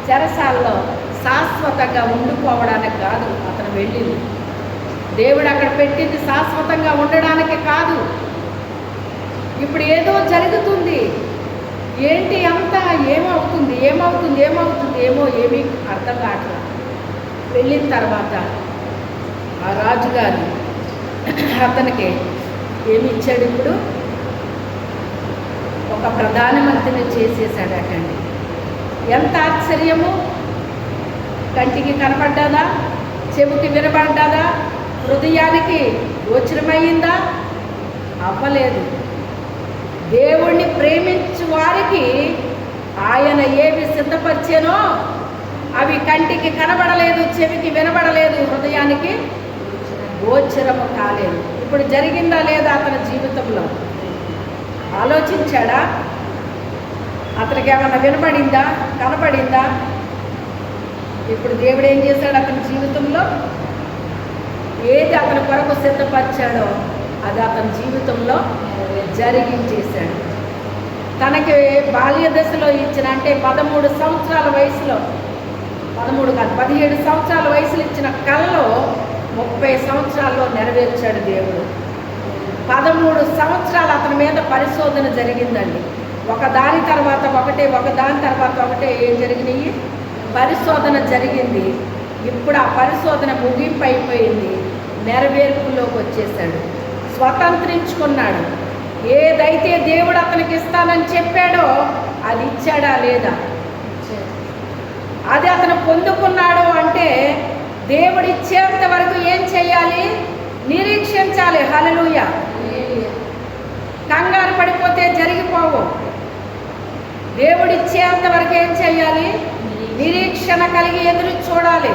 చెరసాలలో శాశ్వతంగా ఉండిపోవడానికి కాదు అతను వెళ్ళింది. దేవుడు అక్కడ పెట్టింది శాశ్వతంగా ఉండడానికి కాదు. ఇప్పుడు ఏదో జరుగుతుంది, ఏంటి అంతా ఏమవుతుంది ఏమవుతుంది ఏమవుతుంది ఏమో ఏమీ అర్థం కావట్లేదు. వెళ్ళిన తర్వాత ఆ రాజుగారు అతనికి ఏమి ఇచ్చాడు? ఇప్పుడు ఒక ప్రధానమంత్రిని చేసేసాడటండి. ఎంత ఆశ్చర్యము! కంటికి కనపడ్డాదా, చెవికి వినపడ్డాదా, హృదయానికి గోచరమయ్యిందా? అవ్వలేదు. దేవుణ్ణి ప్రేమించు వారికి ఆయన ఏవి సిద్ధపరిచానో అవి కంటికి కనబడలేదు, చెవికి వినబడలేదు, హృదయానికి గోచరము కాలేదు. ఇప్పుడు జరిగిందా లేదా అతని జీవితంలో? ఆలోచించాడా? అతనికి ఏమైనా వినబడిందా, కనబడిందా? ఇప్పుడు దేవుడు ఏం చేశాడు అతని జీవితంలో? ఏది అతని కొరకు సిద్ధపరిచాడో అది అతని జీవితంలో జరిగించేశాడు. తనకి బాల్య దశలో ఇచ్చిన, అంటే 13 సంవత్సరాల వయసులో, 13 కాదు 17 సంవత్సరాల వయసులో ఇచ్చిన కళలో 30 సంవత్సరాల్లో నెరవేర్చాడు దేవుడు. 13 సంవత్సరాలు అతని మీద పరిశోధన జరిగిందండి. ఒకదాని తర్వాత ఒకటే ఏం జరిగినాయి? పరిశోధన జరిగింది. ఇప్పుడు ఆ పరిశోధన ముగింపు అయిపోయింది, నెరవేర్పులోకి వచ్చేసాడు, స్వతంత్రించుకున్నాడు. ఏదైతే దేవుడు అతనికి ఇస్తానని చెప్పాడో అది ఇచ్చాడా లేదా? అది అతను పొందుకున్నాడు. అంటే దేవుడు ఇచ్చేంత వరకు ఏం చేయాలి? నిరీక్షించాలి. హల్లెలూయా! కంగారు పడిపోతే జరిగిపోవు. దేవుడు ఇచ్చేంత వరకు ఏం చేయాలి? నిరీక్షణ కలిగి ఎదురు చూడాలి.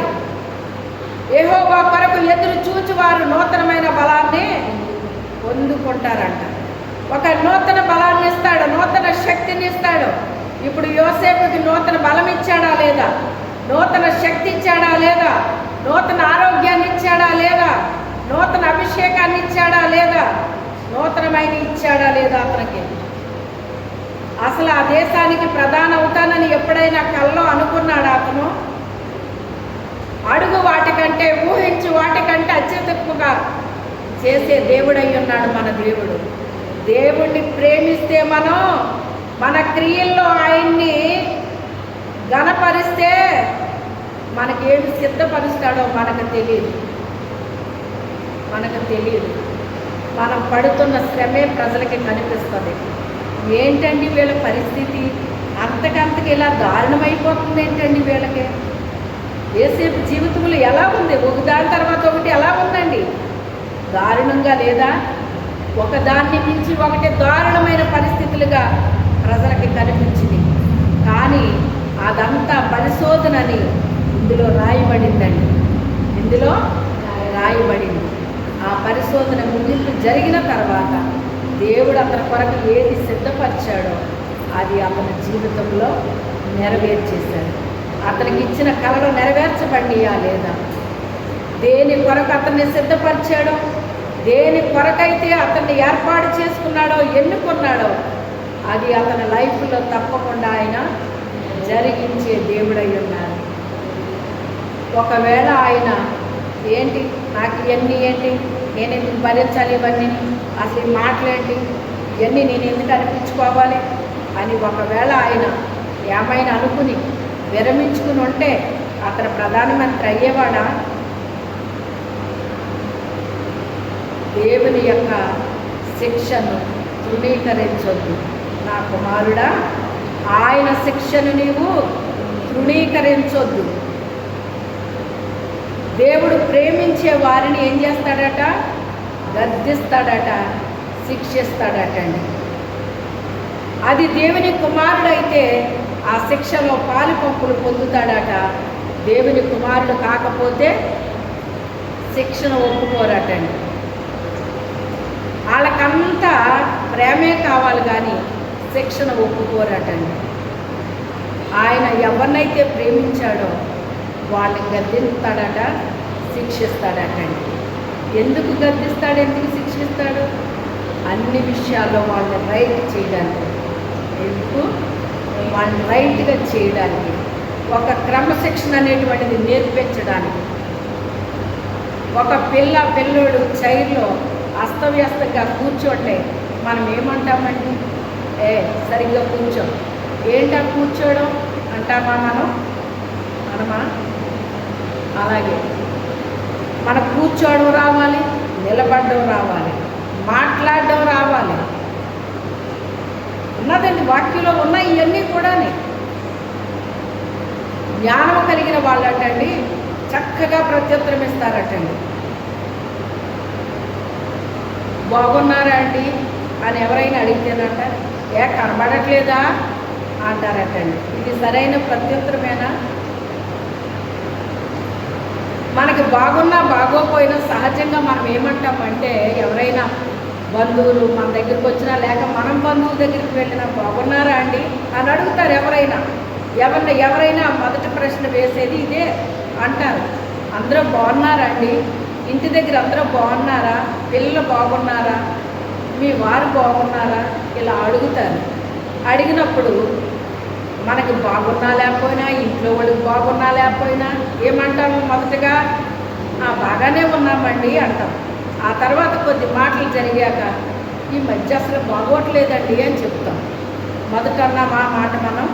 యెహోవా కొరకు ఎదురు చూచి వారు నూతనమైన బలాన్ని పొందుకుంటారంట. ఒక నూతన బలాన్ని ఇస్తాడు, నూతన శక్తిని ఇస్తాడు. ఇప్పుడు యోసేపుకి నూతన బలం ఇచ్చాడా లేదా? నూతన శక్తి ఇచ్చాడా లేదా? నూతన ఆరోగ్యాన్ని ఇచ్చాడా లేదా? నూతన అభిషేకాన్ని ఇచ్చాడా లేదా? నూతనమైన ఇచ్చాడా లేదా? అతనికి అసలు ఆ దేశానికి ప్రధాన అవుతానని ఎప్పుడైనా కల్లో అనుకున్నాడా అతను? అడుగు వాటికంటే, ఊహించు వాటికంటే అత్యధికంగా చేసే దేవుడై ఉన్నాడు మన దేవుడు. దేవుణ్ణి ప్రేమిస్తే మనం మన క్రియల్లో ఆయన్ని ఘనపరిస్తే మనకేమి సిద్ధపరుస్తాడో మనకు తెలియదు. మనం పడుతున్న శ్రమే ప్రజలకి కనిపిస్తుంది. ఏంటండి వీళ్ళ పరిస్థితి అంతకంతకి ఇలా దారుణమైపోతుంది ఏంటండి వీళ్ళకి? యేసేపు జీవితంలో ఎలా ఉంది? ఒకదాని తర్వాత ఒకటి ఎలా ఉందండి? దారుణంగా లేదా? ఒకదాన్ని మించి ఒకటి దారుణమైన పరిస్థితులుగా ప్రజలకి కనిపించింది. కానీ అదంతా పరిశోధనని ఇందులో రాయబడిందండి. ఆ పరిశోధన ముగింపు జరిగిన తర్వాత దేవుడు అతని కొరకు ఏది సిద్ధపరిచాడో అది అతని జీవితంలో నెరవేర్చేశాడు. అతనికి ఇచ్చిన కళలు నెరవేర్చబడియా లేదా? దేని కొరకు అతన్ని సిద్ధపరిచాడో, దేని కొరకైతే అతన్ని ఏర్పాటు చేసుకున్నాడో, ఎన్నుకున్నాడో అది అతని లైఫ్లో తప్పకుండా ఆయన జరిగించే దేవుడై ఉన్నారు. ఒకవేళ ఆయన ఏంటి నాకు ఇవన్నీ ఏంటి, నేను ఎందుకు భరించాలి ఇవన్నీ, అసలు ఈ మాటలేంటి, ఇవన్నీ నేను ఎందుకు అనిపించుకోవాలి అని ఒకవేళ ఆయన ఏమైనా అనుకుని విరమించుకుని ఉంటే అతను ప్రధానమంత్రి అయ్యేవాడా? దేవుని యొక్క శిక్షను తృణీకరించొద్దు నా కుమారుడా, ఆయన శిక్షను నీవు తృణీకరించొద్దు. దేవుడు ప్రేమించే వారిని ఏం చేస్తాడట? గద్దిస్తాడట, శిక్షిస్తాడట అండి. అది దేవుని కుమారుడైతే ఆ శిక్షలో పాలు పంపులు పొందుతాడట. దేవుని కుమారుడు కాకపోతే శిక్షణ ఒప్పుకోరటండి. వాళ్ళకంతా ప్రేమే కావాలి కానీ శిక్షణ ఒప్పుకోరటండి. ఆయన ఎవరినైతే ప్రేమించాడో వాళ్ళని గద్దిస్తాడట, శిక్షిస్తాడటండి. ఎందుకు గద్దిస్తాడు, ఎందుకు శిక్షిస్తాడు? అన్ని విషయాల్లో వాళ్ళని రైట్ చేయడానికి. ఎందుకు? వాళ్ళని రైట్గా చేయడానికి, ఒక క్రమశిక్షణ అనేటువంటిది నేర్పించడానికి. ఒక పిల్లోడు చైర్లో అస్తవ్యస్తంగా కూర్చోంటే మనం ఏమంటామండి? సరిగ్గా కూర్చో. ఏంటా కూర్చోవడం అంటామా మనం? అనమా? అలాగే మన కూర్చోవడం రావాలి, నిలబడడం రావాలి, మాట్లాడడం రావాలి. ఉన్నదండి, వాక్యంలో ఉన్న ఇవన్నీ కూడా. జ్ఞానం కలిగిన వాళ్ళటండి చక్కగా ప్రత్యుత్తరం ఇస్తారటండి. బాగున్నారా అండి అని ఎవరైనా అడిగితేనట, కనబడట్లేదా అంటారటండి. ఇది సరైన ప్రత్యుత్తరమేనా? మనకి బాగున్నా బాగోపోయినా సహజంగా మనం ఏమంటామంటే, ఎవరైనా బంధువులు మన దగ్గరికి వచ్చినా లేక మనం బంధువుల దగ్గరికి వెళ్ళినా బాగున్నారా అండి అని అడుగుతారు. ఎవరైనా మొదటి ప్రశ్న వేసేది ఇదే అంటారు. అందరూ బాగున్నారా అండి? ఇంటి దగ్గర అందరూ బాగున్నారా? పిల్లలు బాగున్నారా? మీ వారు బాగున్నారా? ఇలా అడుగుతారు. అడిగినప్పుడు మనకి బాగున్నా లేకపోయినా, ఇంట్లో వాళ్ళకి బాగున్నా లేకపోయినా ఏమంటాము? మొదటగా బాగానే ఉన్నామండి అంటాం. ఆ తర్వాత కొద్ది మాటలు జరిగాక ఈ మధ్య అసలు బాగోట్లేదండి అని చెప్తాం. మొదట అన్నాం ఆ మాట మనం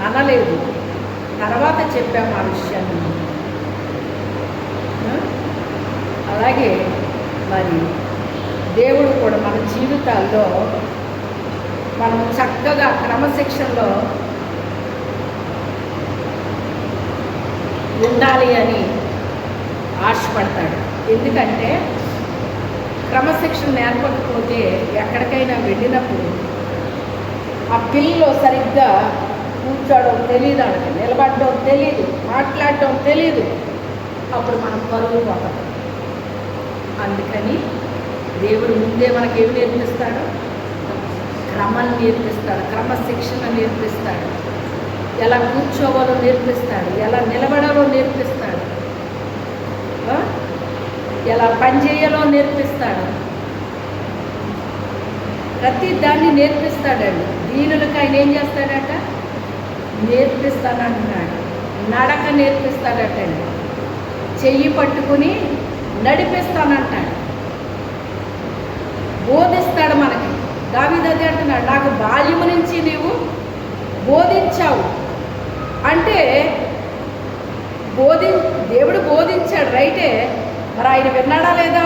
అనలేదు, తర్వాత చెప్పాము ఆ విషయాన్ని. అలాగే మరి దేవుడు కూడా మన జీవితాల్లో మనం చక్కగా క్రమశిక్షణలో ఉండాలి అని ఆశపడతాడు. ఎందుకంటే క్రమశిక్షణ నేర్పకపోతే ఎక్కడికైనా వెళ్ళినప్పుడు ఆ పిల్లలు సరిగ్గా కూర్చోవడం తెలియదు, వాళ్ళకి నిలబడడం తెలియదు, మాట్లాడడం తెలియదు. అప్పుడు మనం పరుగు పోతాం. అందుకని దేవుడు ముందే మనకేమి నేర్పిస్తాడు? క్రమం నేర్పిస్తాడు, క్రమశిక్షణ నేర్పిస్తాడు, ఎలా కూర్చోవాలో నేర్పిస్తాడు, ఎలా నిలబడాలో నేర్పిస్తాడు, ఎలా పనిచేయాలో నేర్పిస్తాడు. ప్రతి దాన్ని నేర్పిస్తాడండి. దీనులకు ఆయన ఏం చేస్తాడట? నేర్పిస్తానంటున్నాడు. నడక నేర్పిస్తాడటండి. చెయ్యి పట్టుకుని నడిపిస్తానంటాడు. బోధిస్తాడు మనకి. దావీదు అదే అంటున్నాడు, నాకు బాల్యము నుంచి నీవు బోధించావు అంటే దేవుడు బోధించాడు రైటే. మరి ఆయన విన్నాడా లేదా?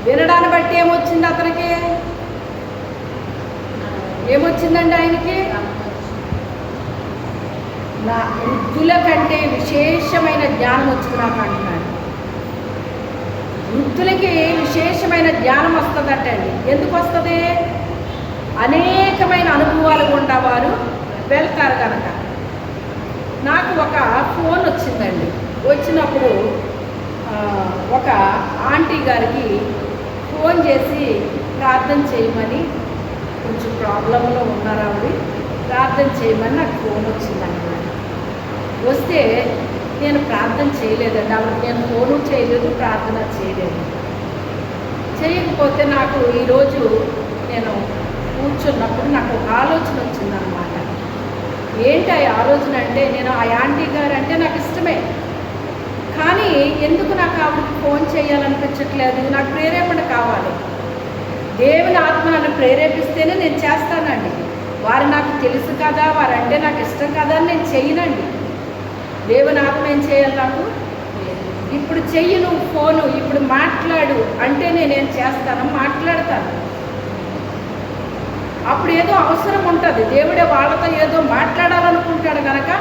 వినడాన్ని బట్టి ఏమొచ్చింది అతనికి? ఏమొచ్చిందండి ఆయనకి? నా వృద్ధుల కంటే విశేషమైన జ్ఞానం వచ్చింది నాకు అంటున్నాడు. వృద్ధులకి విశేషమైన జ్ఞానం వస్తుందటండి. ఎందుకు వస్తుంది? అనేకమైన అనుభవాలు గుండా వారు వెళ్తారు కనుక. నాకు ఒక ఫోన్ వచ్చిందండి. వచ్చినప్పుడు ఒక ఆంటీ గారికి ఫోన్ చేసి ప్రార్థన చేయమని, కొంచెం ప్రాబ్లంలో ఉన్నారు ఆవిడ, ప్రార్థన చేయమని నాకు ఫోన్ వచ్చిందన్నమాట. వస్తే నేను ప్రార్థన చేయలేదండి. ఆవిడకి నేను ఫోను చేయలేదు, ప్రార్థన చేయలేదు. చేయకపోతే నాకు ఈరోజు నేను కూర్చున్నప్పుడు నాకు ఒక ఆలోచన వచ్చిందనమాట. ఏంటి ఆ ఆలోచన అంటే, నేను ఆ ఆంటీ గారు అంటే నాకు ఇష్టమే, కానీ ఎందుకు నాకు ఆవిడకి ఫోన్ చేయాలనిపించట్లేదు? నాకు ప్రేరేపణ కావాలి. దేవుని ఆత్మ నన్ను ప్రేరేపిస్తేనే నేను చేస్తానండి. వారు నాకు తెలుసు కదా, వారంటే నాకు ఇష్టం కదా అని నేను చెయ్యనండి. దేవుని ఆత్మ ఏం చేయాలి నాకు? ఇప్పుడు చెయ్యి నువ్వు ఫోను, ఇప్పుడు మాట్లాడు అంటే నేనేం చేస్తాను? మాట్లాడతాను. అప్పుడు ఏదో అవసరం ఉంటుంది. దేవుడే వాళ్ళతో ఏదో మాట్లాడాలనుకుంటాడు కనుక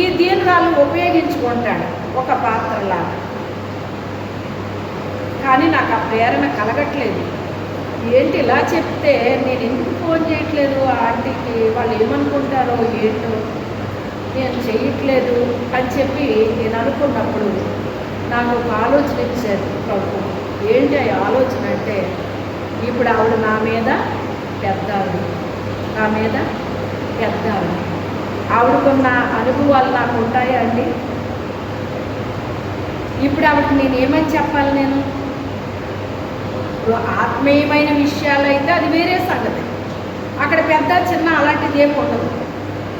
ఈ దీనురాలను ఉపయోగించుకుంటాడు. ఒక పాత్రలాగా. కానీ నాకు ఆ ప్రేరణ కలగట్లేదు. ఏంటి ఇలా చెప్తే నేను ఎందుకు ఫోన్ చేయట్లేదు ఆంటీకి, వాళ్ళు ఏమనుకుంటారో ఏంటో, నేను చేయట్లేదు అని చెప్పి నేను అనుకున్నప్పుడు నాకు ఒక ఆలోచన ఇచ్చారు ప్రభు. ఏంటి ఆ ఆలోచన అంటే, ఇప్పుడు ఆవిడ నా మీద పెద్దావిడ, నా మీద పెద్దావిడ, ఆవిడకున్న అనుభవాలు నాకు ఉంటాయా అండి? ఇప్పుడు ఆవిడకి నేను ఏమని చెప్పాలి? నేను ఆత్మీయమైన విషయాలు అయితే అది వేరే సంగతి, అక్కడ పెద్ద చిన్న అలాంటిది ఏమి ఉండదు.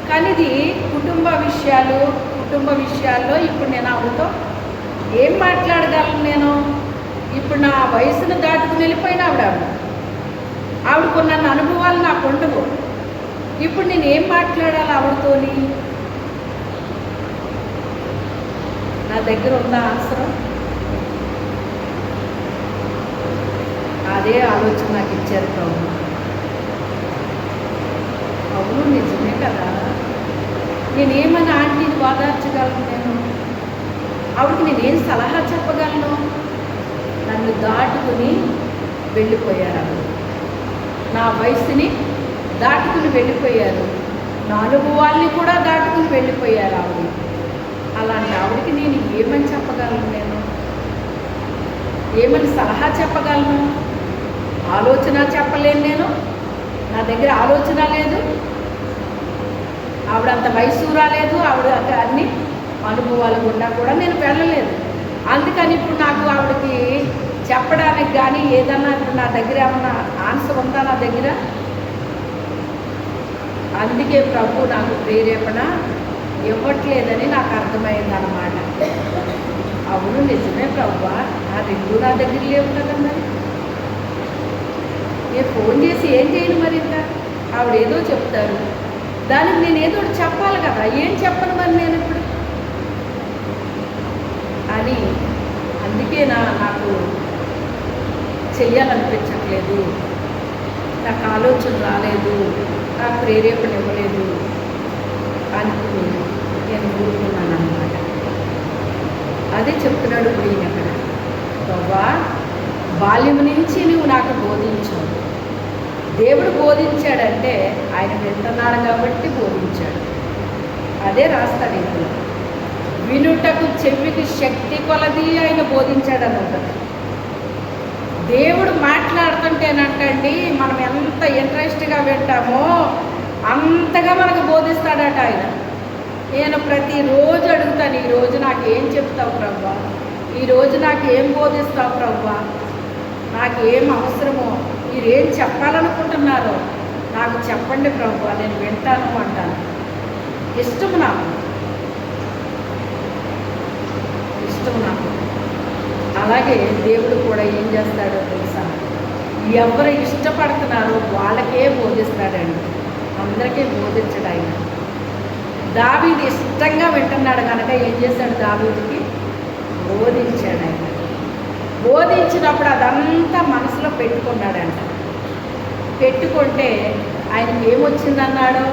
కానీ ఇది కుటుంబ విషయాల్లో ఇప్పుడు నేను ఆవిడతో ఏం మాట్లాడగలను? నేను ఇప్పుడు నా వయసును దాటుకుని వెళ్ళిపోయిన ఆవిడకున్న అనుభవాలు నాకు ఉండవు. ఇప్పుడు నేను ఏం మాట్లాడాలి ఆవిడతోని? నా దగ్గర ఉన్న ఆన్సర్ అదే ఆలోచన నాకు ఇచ్చారు ప్రభు. అవును, నిజమే కదా, నేనేమని ఆంటీని ఓదార్చగలను? నేను ఆవిడకి నేనేం సలహా చెప్పగలను? నన్ను దాటుకుని వెళ్ళిపోయారు ఆవిడ, నా వయసుని దాటుకుని వెళ్ళిపోయారు, నా అనుభవాల్ని కూడా దాటుకుని వెళ్ళిపోయారు ఆవిడ. అలాంటి ఆవిడకి నేను ఏమని చెప్పగలను? నేను ఏమని సలహా చెప్పగలను? ఆలోచన చెప్పలేను నేను, నా దగ్గర ఆలోచన లేదు, ఆవిడ అంత వయసు రాలేదు, ఆవిడ అన్ని అనుభవాలు గుండా కూడా నేను వెళ్ళలేదు. అందుకని ఇప్పుడు నాకు ఆవిడకి చెప్పడానికి కానీ ఏదన్నా ఇప్పుడు నా దగ్గర ఏమన్నా ఆన్సర్ ఉందా నా దగ్గర? అందుకే ప్రభు నాకు ప్రేరేపణ ఇవ్వట్లేదని నాకు అర్థమైందన్నమాట. అవును, నిజమే ప్రభువా, నా దగ్గర లేవు కదా, మరి నేను ఫోన్ చేసి ఏం చేయను? మరి ఇంకా ఆవిడ ఏదో చెప్తారు, దానికి నేను ఏదో చెప్పాలి కదా, ఏం చెప్పను మరి నేను ఇప్పుడు అని. అందుకే నాకు చెయ్యాలనిపించట్లేదు, నాకు ఆలోచన రాలేదు, నాకు ప్రేరేపణ ఇవ్వలేదు అనుకుని నేను ఊరుకున్నాను అన్నమాట. అదే చెప్తున్నాడు ఇప్పుడు ఈయన అక్కడ, బాబా బాల్యం నుంచి నువ్వు నాకు బోధించావు. దేవుడు బోధించాడంటే ఆయన వింటున్నాడు కాబట్టి బోధించాడు. అదే రాస్తాడు ఇందులో, వినుటకు చెవికి శక్తి కొలది ఆయన బోధించాడని ఉంటుంది. దేవుడు మాట్లాడుతుంటేనంటండి మనం ఎంత ఇంట్రెస్ట్గా వింటామో అంతగా మనకు బోధిస్తాడట ఆయన. నేను ప్రతిరోజు అడుగుతాను, ఈరోజు నాకు ఏం చెప్తావు ప్రభువా, ఈరోజు నాకు ఏం బోధిస్తావు ప్రభువా, నాకు ఏం అవసరమో, మీరేం చెప్పాలనుకుంటున్నారో నాకు చెప్పండి ప్రభువా, నేను వింటాను అంటాను. ఇష్టం నాకు. అలాగే దేవుడు కూడా ఏం చేస్తాడో తెలుసా, ఎవరు ఇష్టపడుతున్నారో వాళ్ళకే బోధిస్తాడండి, అందరికీ బోధించడు ఆయన. దావీదు ఇష్టంగా వింటున్నాడు కనుక ఏం చేశాడు, దావీదుకి బోధించాడు ఆయన. బోధించినప్పుడు అదంతా మనసులో పెట్టుకున్నాడంట. పెట్టుకుంటే ఆయనకి ఏమొచ్చిందన్నాడు,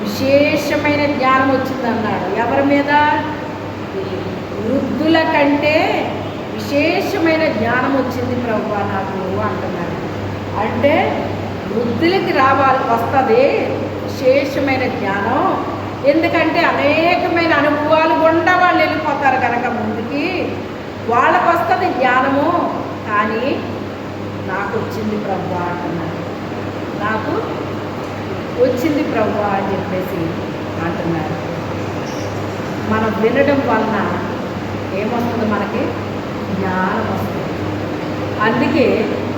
విశేషమైన జ్ఞానం వచ్చిందన్నాడు. ఎవరి మీద? వృద్ధుల కంటే విశేషమైన జ్ఞానం వచ్చింది ప్రభువా నాకు అంటున్నాడు. అంటే వృద్ధులకి వస్తుంది విశేషమైన జ్ఞానం. ఎందుకంటే అనేకమైన అనుభవాలు గుండా వాళ్ళు వెళ్ళిపోతారు కనుక ముందుకి, వాళ్ళకు వస్తుంది జ్ఞానము. కానీ నాకు వచ్చింది ప్రభువా అంటున్నాడు, నాకు వచ్చింది ప్రభువా అని చెప్పేసి అంటున్నారు. మనం వినడం వలన ఏమొస్తుంది, మనకి జ్ఞానం వస్తుంది. అందుకే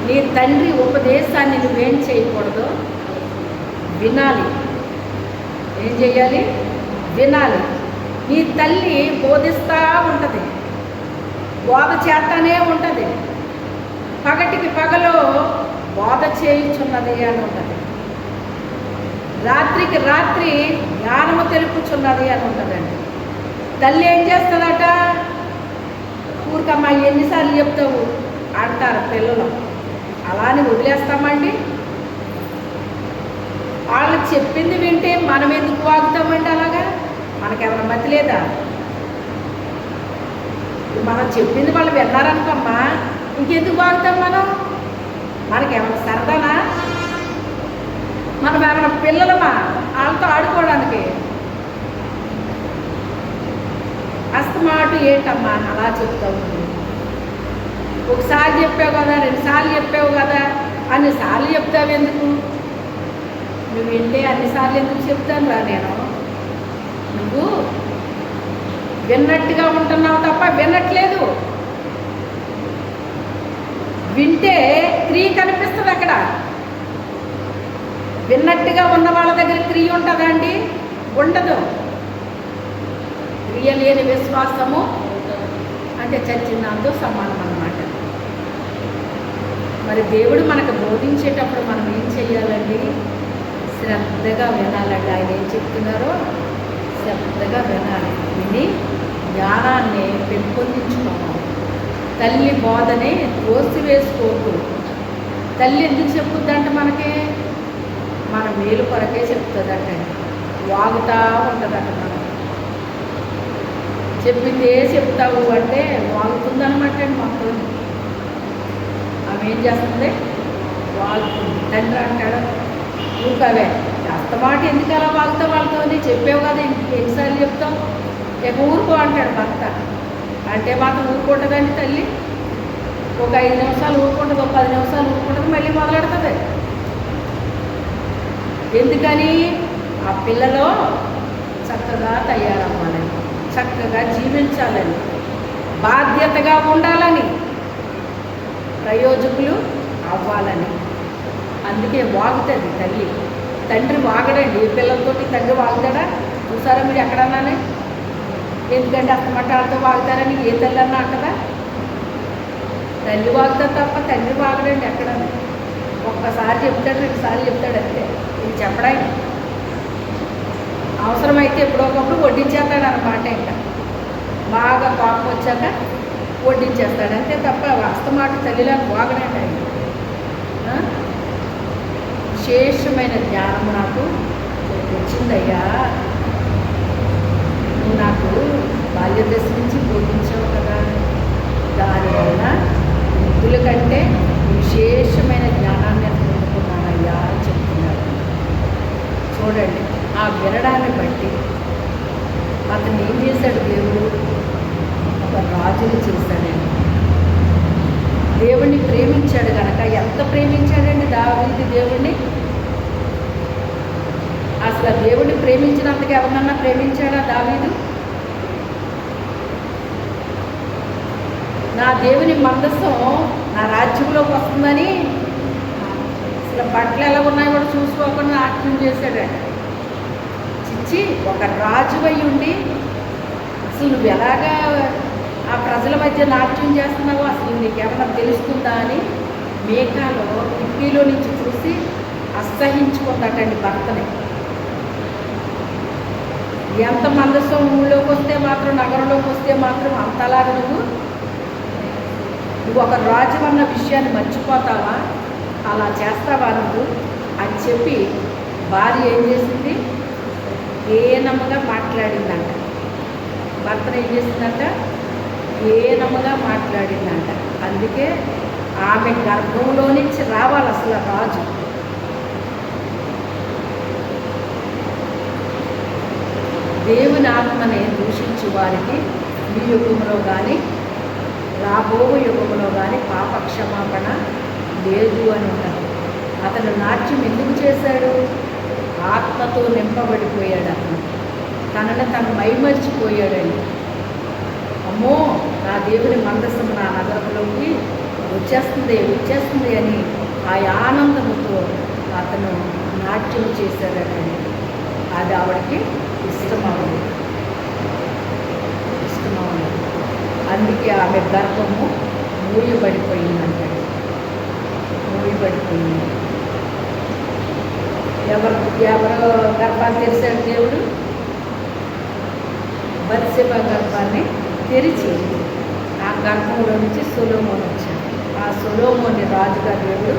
నీ తండ్రి ఉపదేశాన్ని నువ్వేం చేయకూడదు, వినాలి. ఏం చేయాలి? వినాలి. నీ తల్లి బోధిస్తూ ఉంటుంది, బోధ చేస్తానే ఉంటుంది, పగటికి పగలో బోధ చేయుచున్నది అని ఉంటుంది, రాత్రికి రాత్రి జ్ఞానము తెలుపుచున్నది అని ఉంటుందండి. తల్లి ఏం చేస్తుందట, ఊరికమ్మా ఎన్నిసార్లు చెప్తావు అంటారు పిల్లలు. అలానే వదిలేస్తామండి? వాళ్ళకి చెప్పింది వింటే మనం ఎందుకు వాగుతామండి? అలాగా మనకేమైనా మతి లేదా? మనం చెప్పింది వాళ్ళు విన్నారనుకోమ్మా, ఇంకెందుకు వాగుతాం మనం? మనకేమన్నా సరదానా? మనం ఏమన్నా పిల్లలమా వాళ్ళతో ఆడుకోవడానికి? అస్తమాటు ఏంటమ్మా అలా చెప్తావు? ఒకసారి చెప్పావు కదా, 2 సార్లు చెప్పావు కదా, అన్నిసార్లు చెప్తావు ఎందుకు? నువ్వు వింటే అన్నిసార్లు ఎందుకు చెప్తాను రా నేను? నువ్వు విన్నట్టుగా ఉంటున్నావు తప్ప వినట్లేదు. వింటే క్రియ కనిపిస్తుంది అక్కడ. విన్నట్టుగా ఉన్న వాళ్ళ దగ్గర క్రియ ఉంటుందా అండి? ఉండదు. క్రియ లేని విశ్వాసము అంటే చచ్చినందు సమానం అన్నమాట. మరి దేవుడు మనకు బోధించేటప్పుడు మనం ఏం చెయ్యాలండి? శ్రద్ధగా వినాలండి. ఆయన ఏం చెప్తున్నారో శ్రద్ధగా వినాలి. విని జ్ఞానాన్ని పెంపొందించుకోవాలి. తల్లి బోధనే వేసుకోవద్దు. తల్లి ఎందుకు చెప్పుద్దంటే మనకి మన మేలు కొరకే చెప్తుందట. వాగుతూ ఉంటుందట. మనం చెప్పిందే చెప్తావు అంటే వాగుతుందనమాట అండి. మొత్తం ఆమె ఏం చేస్తుంది? వాగుతుంది. తండ్రి అంటాడు, ఊకవే అస్తమాట ఎందుకు అలా వాగుతావు? వాళ్ళతో చెప్పావు కదా, ఎన్నిసార్లు చెప్తావు? ఇక ఊరుకో అంటాడు భర్త. అంటే మాత్రం ఊరుకుంటుందండి తల్లి. ఒక 5 నిమిషాలు ఊరుకుంటుంది, ఒక 10 నిమిషాలు ఊరుకుంటుంది, మళ్ళీ మొదలెడుతుంది. ఎందుకని? ఆ పిల్లలో చక్కగా తయారవ్వాలని, చక్కగా జీవించాలని, బాధ్యతగా ఉండాలని, ప్రయోజకులు అవ్వాలని. అందుకే వాగుతుంది తల్లి. తండ్రి వాగడండి. ఏ పిల్లలతోటి తండ్రి వాగుతాడా? చూసారా మీరు ఎక్కడన్నానే? ఎందుకంటే అస్తమట్టాలతో వాగుతారని ఏ తల్లి అన్నా అంటదా? తల్లి వాగుతారు తప్ప తండ్రి వాగడండి ఎక్కడన్నా. ఒక్కసారి చెప్తాడు, 2 సార్లు చెప్తాడు అంతే. ఇది చెప్పడానికి అవసరమైతే ఎప్పుడో ఒకప్పుడు వడ్డించేస్తాడు అన్నమాట. ఇంకా బాగా కోపం వచ్చాక వడ్డించేస్తాడు అంతే తప్ప అస్తమాట తల్లిలాగా వాగడండి ఆయన. విశేషమైన జ్ఞానం నాకు వచ్చిందయ్యా, నువ్వు నాకు బాల్యదశ నుంచి బోధించావు కదా, దానివల్ల వృద్ధుల కంటే విశేషమైన జ్ఞానాన్ని పొందుకున్నానయ్యా అని చెప్తున్నాడు. చూడండి, ఆ వినడాన్ని బట్టి అతను ఏం చేశాడు? దేవుడు ఒక రాజుని చేశాడండి. దేవుణ్ణి ప్రేమించాడు కనుక ఎంత ప్రేమించాడండి దావీదు దేవుణ్ణి. అసలు దేవుణ్ణి ప్రేమించినందుకు ఎవరినన్నా ప్రేమించాడా దావీదు? నా దేవుని మందసం నా రాజ్యంలోకి వస్తుందని అసలు బట్టలు ఎలా ఉన్నాయో కూడా చూసుకోకుండా నాట్యం చేశాడట. చిచ్చి, ఒక రాజు అయి ఉండి అసలు నువ్వు ఎలాగా ఆ ప్రజల మధ్య నాట్యం చేస్తున్నావో అసలు నీకేమన్నా తెలుస్తుందా అని మేఘాలో కిటికీలో నుంచి చూసి అసహించుకుందటండి భర్తని. ఎంత మందసం ఊళ్ళోకి వస్తే మాత్రం, నగరంలోకి వస్తే మాత్రం అంతలాగా నువ్వు ఒక రాజు అన్న విషయాన్ని మర్చిపోతావా? అలా చేస్తావా నువ్వు అని చెప్పి భార్య ఏం చేసింది? ఏనమ్మగా మాట్లాడిందంట. భర్తను ఏం చేసిందంట? ఏనమ్మగా మాట్లాడిందంట. అందుకే ఆమె గర్భంలో నుంచి రావాలి అసలు రాజు. దేవుని ఆత్మని దూషించు వారికి ఈ యుగంలో కానీ రాబో యుగంలో కానీ పాప క్షమాపణ లేదు అని ఉంటారు. అతను నాట్యం ఎందుకు చేశాడు? ఆత్మతో నింపబడిపోయాడు. అతను తనని తను మైమరిచిపోయాడండి. అమ్మో, నా దేవుని మందసం నా నగరంలోకి వచ్చేస్తుంది అని ఆ ఆనందముతో అతను నాట్యం చేశాడటండి. అది ఆవిడకి ఇష్టమవుతుంది. అందుకే ఆమె గర్భము మూయబడిపోయిందంటే. మూయబడిపోయింది. ఎవరు గర్భాన్ని తెరిచాడు దేవుడు? బత్షెబ గర్భాన్ని తెరిచి ఆ గర్భంలో నుంచి సొలొమోను వచ్చాడు. ఆ సొలొమోని రాజుగా దేవుడు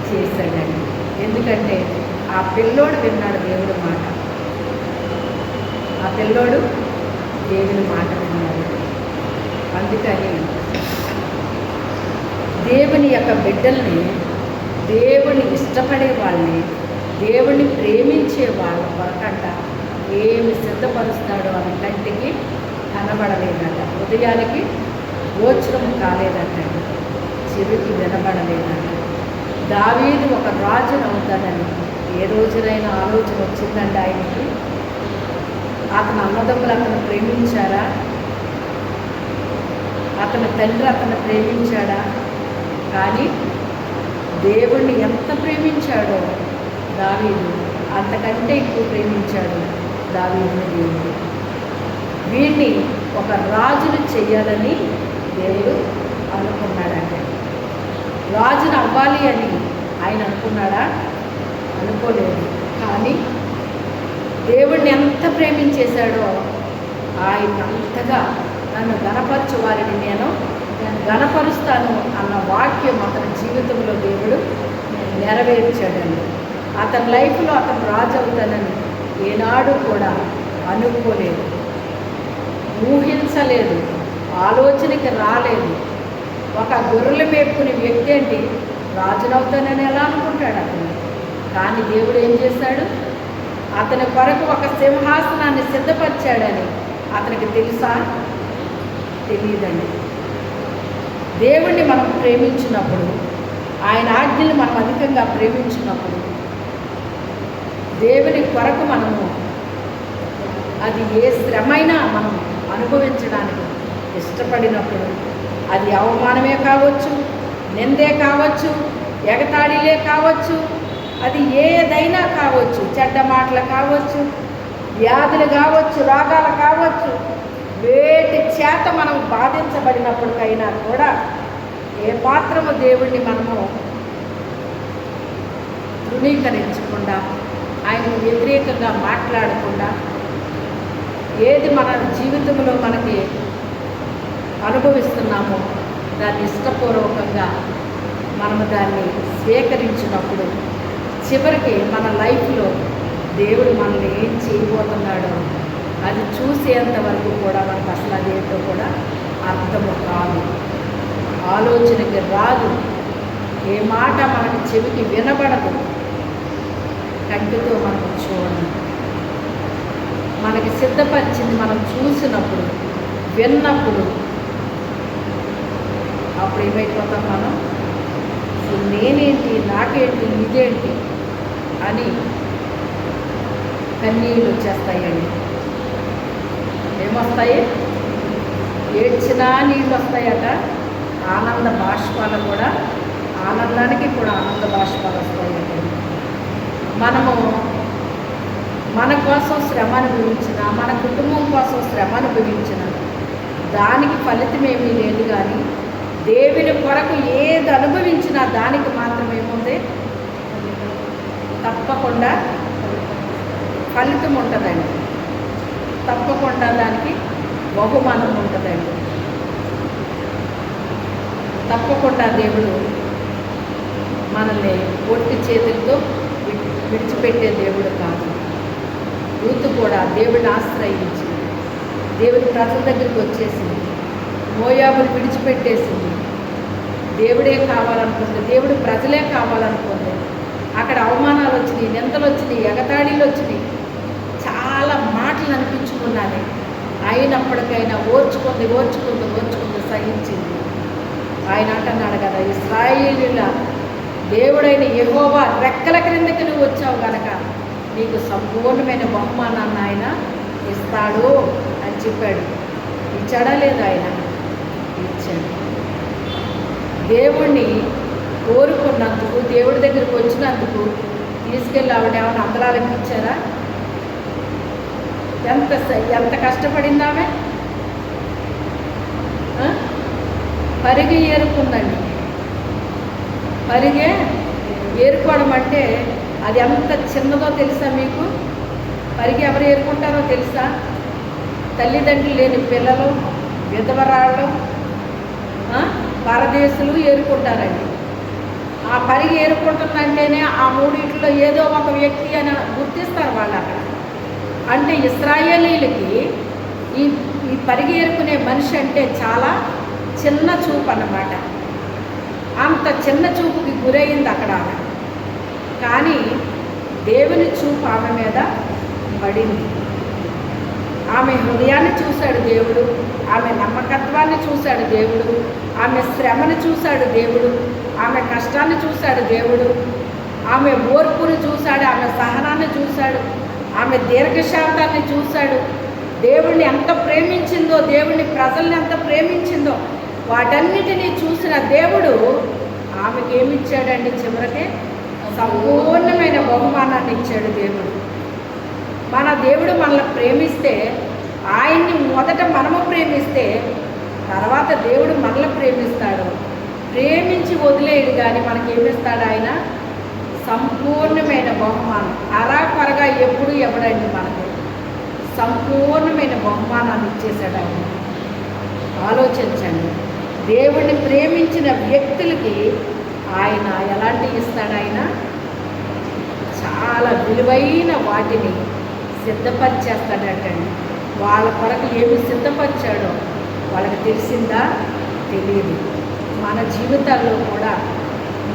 చేశాడండి. ఎందుకంటే ఆ పిల్లోడు విన్నాడు దేవుడి మాట. ఆ పిల్లోడు దేవుని మాట విన్నాడు. అందుకని దేవుని యొక్క బిడ్డల్ని, దేవుని ఇష్టపడే వాళ్ళని, దేవుని ప్రేమించే వాళ్ళ కొరకంట ఏమి సిద్ధపరుస్తాడో అని కంటికి కనబడలేదట, హృదయానికి గోచరం కాలేదట, చెవికి వినబడలేదట. దావీదు ఒక రాజును అవుతాడని ఏ రోజునైనా ఆలోచన వచ్చిందండి ఆయనకి? అతని అన్నదమ్ములు అతను ప్రేమించారా? అతని తండ్రి అతను ప్రేమించాడా? కానీ దేవుణ్ణి ఎంత ప్రేమించాడో దావీదు, అంతకంటే ఎక్కువ ప్రేమించాడు దావీదుని దేవుడు. వీడిని ఒక రాజును చెయ్యాలని దేవుడు అనుకున్నాడంటే, రాజును అవ్వాలి అని ఆయన అనుకున్నాడా? అనుకోలేదు. కానీ దేవుణ్ణి ఎంత ప్రేమించేశాడో ఆయన అంతగా నన్ను గణపరచు వారిని నేను గణపరుస్తాను అన్న వాక్యం అతని జీవితంలో దేవుడు నెరవేర్చాడండి. అతని లైఫ్లో అతను రాజు అవుతానని ఏనాడు కూడా అనుకోలేదు, ఊహించలేదు, ఆలోచనకి రాలేదు. ఒక గొర్రెలు మేపుకునే వ్యక్తి ఏంటి రాజునవుతానని ఎలా అనుకుంటాడు అతను? కానీ దేవుడు ఏం చేశాడు? అతని కొరకు ఒక సింహాసనాన్ని సిద్ధపరిచాడని అతనికి తెలుసా? తెలియదండి. దేవుణ్ణి మనం ప్రేమించినప్పుడు, ఆయన ఆజ్ఞలు మనం అధికంగా ప్రేమించినప్పుడు, దేవుని కొరకు మనము అది ఏ శ్రమైనా మనం అనుభవించడానికి ఇష్టపడినప్పుడు, అది అవమానమే కావచ్చు, నిందే కావచ్చు, ఎగతాళిలే కావచ్చు, అది ఏదైనా కావచ్చు, చెడ్డ మాటలు కావచ్చు, వ్యాధులు కావచ్చు, రోగాలు కావచ్చు, వేటి చేత మనం బాధించబడినప్పటికైనా కూడా ఏ మాత్రము దేవుణ్ణి మనము తృణీకరించకుండా, ఆయనకు వ్యతిరేకంగా మాట్లాడకుండా, ఏది మన జీవితంలో మనకి అనుభవిస్తున్నామో దాన్ని ఇష్టపూర్వకంగా మనము దాన్ని స్వీకరించినప్పుడు చివరికి మన లైఫ్లో దేవుడు మనల్ని ఏం చేయబోతున్నాడో అది చూసేంత వరకు కూడా మనకు అసలు అదేంటో కూడా అర్థము కాదు, ఆలోచనకి రాదు, ఏ మాట మనకి చెవికి వినబడదు, కంటితో మనం చూడము. మనకి సిద్ధపరిచింది మనం చూసినప్పుడు, విన్నప్పుడు అప్పుడు ఏమైపోతాం మనం? నేనేంటి, నాకేంటి, ఇదేంటి అని కన్నీళ్ళు వచ్చేస్తాయండి. ఏమొస్తాయి? ఏడ్చినా నీళ్ళు వస్తాయట. ఆనంద బాష్పాలు కూడా, ఆనందానికి కూడా ఆనంద బాష్పాలు వస్తాయట. మనము మన కోసం శ్రమ అనుభవించిన, మన కుటుంబం కోసం శ్రమ అనుభవించిన దానికి ఫలితం ఏమీ లేదు. కానీ దేవుని కొరకు ఏది అనుభవించినా దానికి మాత్రం ఏముంది? తప్పకుండా ఫలితం ఉంటుందండి, తప్పకుండా దానికి బహుమానం ఉంటుందండి. తప్పకుండా దేవుడు మనల్ని ఒట్టి చేతులతో విడిచిపెట్టే దేవుడు కాదు. రూతు కూడా దేవుడిని ఆశ్రయించి దేవుని ప్రజల దగ్గరికి వచ్చేసింది, మోయాబుని విడిచిపెట్టేసింది. దేవుడే కావాలనుకుంది, దేవుడు ప్రజలే కావాలనుకుంది. అక్కడ అవమానాలు వచ్చినాయి, నిందలు వచ్చినాయి, ఎగతాళీలు వచ్చినాయి, చాలా మాటలు అనిపించుకున్నాను. అయినప్పటికైనా ఓర్చుకుంది, సహించింది. ఆయన అంటున్నాడు కదా, ఇశ్రాయేలీయుల దేవుడైన యెహోవా రెక్కల క్రిందకి నువ్వు వచ్చావు కనుక నీకు సంపూర్ణమైన బహుమానాన్ని ఆయన ఇస్తాడు అని చెప్పాడు. ఇచ్చాడా లేదా? ఆయన ఇచ్చాడు. దేవుణ్ణి కోరుకున్నందుకు, దేవుడి దగ్గరికి వచ్చినందుకు తీసుకెళ్ళి ఆవిడ ఏమైనా అందలాలకు ఇచ్చారా? ఎంత కష్టపడిందామె? పరిగె ఏరుకుందండి. పరిగె ఏరుకోవడం అంటే అది ఎంత చిన్నదో తెలుసా మీకు? పరిగె ఎవరు ఏరుకుంటారో తెలుసా? తల్లిదండ్రులు లేని పిల్లలు, విధవరాళ్ళు, పరదేశులు ఏరుకుంటారండి. ఆ పరిగె ఏరుకుంటుందంటేనే ఆ మూడింటిలో ఏదో ఒక వ్యక్తి అని గుర్తిస్తారు వాళ్ళు అక్కడ. అంటే ఇశ్రాయేలీలకి ఈ పరిగెరుకునే మనిషి అంటే చాలా చిన్న చూపు అన్నమాట. అంత చిన్న చూపుకి గురయింది అక్కడ ఆమె. కానీ దేవుని చూపు ఆమె మీద పడింది. ఆమె హృదయాన్ని చూశాడు దేవుడు, ఆమె నమ్మకత్వాన్ని చూశాడు దేవుడు, ఆమె శ్రమను చూశాడు దేవుడు, ఆమె కష్టాన్ని చూశాడు దేవుడు, ఆమె ఓర్పును చూశాడు, ఆమె సహనాన్ని చూశాడు, ఆమె దీర్ఘశాంతాన్ని చూశాడు. దేవుణ్ణి ఎంత ప్రేమించిందో, దేవుని ప్రజల్ని ఎంత ప్రేమించిందో వాటన్నిటినీ చూసిన దేవుడు ఆమెకి ఏమిచ్చాడండి? చివరికి సంపూర్ణమైన బహుమానాన్ని ఇచ్చాడు దేవుడు. మన దేవుడు మనల్ని ప్రేమిస్తే, ఆయన్ని మొదట మనము ప్రేమిస్తే తర్వాత దేవుడు మనల్ని ప్రేమిస్తాడు. ప్రేమించి వదిలేయడు కానీ మనకేమిస్తాడు? ఆయన సంపూర్ణమైన బహుమానం. అలా త్వరగా ఎప్పుడు ఎవడండి మనకు సంపూర్ణమైన బహుమానాన్ని ఇచ్చేశాడు ఆయన. ఆలోచించండి, దేవుణ్ణి ప్రేమించిన వ్యక్తులకి ఆయన ఎలాంటి ఇస్తాడు? ఆయన చాలా విలువైన వాటిని సిద్ధపరిచేస్తాడటండి. వాళ్ళ కొరకు ఏమి సిద్ధపరిచాడో వాళ్ళకి తెలిసిందా? తెలియదు. మన జీవితాల్లో కూడా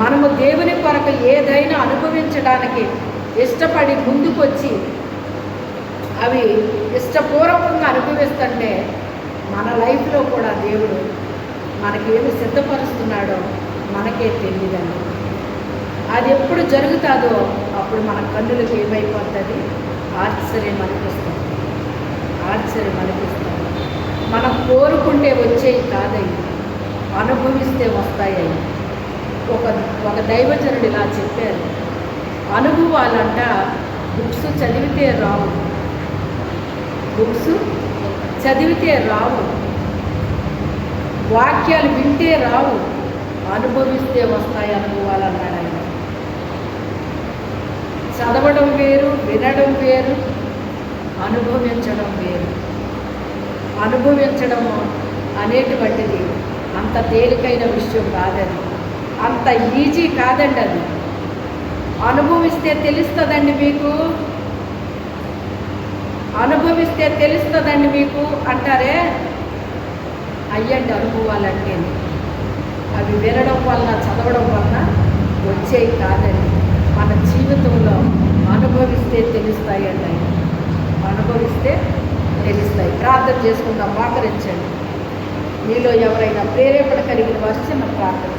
మనము దేవుని కొరకు ఏదైనా అనుభవించడానికి ఇష్టపడి ముందుకొచ్చి అవి ఇష్టపూర్వకంగా అనుభవిస్తుంటే మన లైఫ్లో కూడా దేవుడు మనకేమి సిద్ధపరుస్తున్నాడో మనకే తెలియదండి. అది ఎప్పుడు జరుగుతుందో అప్పుడు మన కన్నులకు ఏమైపోతుంది? ఆశ్చర్యం అనిపిస్తుంది, ఆశ్చర్యం అనిపిస్తుంది. మనం కోరుకుంటే వచ్చేవి కాదయ్యి, అనుభవిస్తే వస్తాయని. ఒక దైవజనుడు ఇలా చెప్పారు, అనుభవాలంట బుక్స్ చదివితే రావు, బుక్స్ చదివితే రావు, వాక్యాలు వింటే రావు, అనుభవిస్తే వస్తాయి అనుభవాలు అన్నాడు ఆయన. చదవడం వేరు, వినడం వేరు, అనుభవించడం వేరు. అనుభవించడం అనేటువంటిది అంత తేలికైన విషయం కాదని, అంత ఈజీ కాదండి. అది అనుభవిస్తే తెలుస్తుందండి మీకు, అనుభవిస్తే తెలుస్తుందండి మీకు అంటారే, అయ్యండి అనుభవాలంటే అవి వినడం వలన చదవడం వలన వచ్చేవి కాదండి. మన జీవితంలో అనుభవిస్తే తెలుస్తాయండి. ఆయన అనుభవిస్తే తెలుస్తాయి. ప్రార్థన చేసుకుందాం, మోకరించండి. మీలో ఎవరైనా ప్రేరేపణ కలిగిన వారు చిన్న ప్రార్థన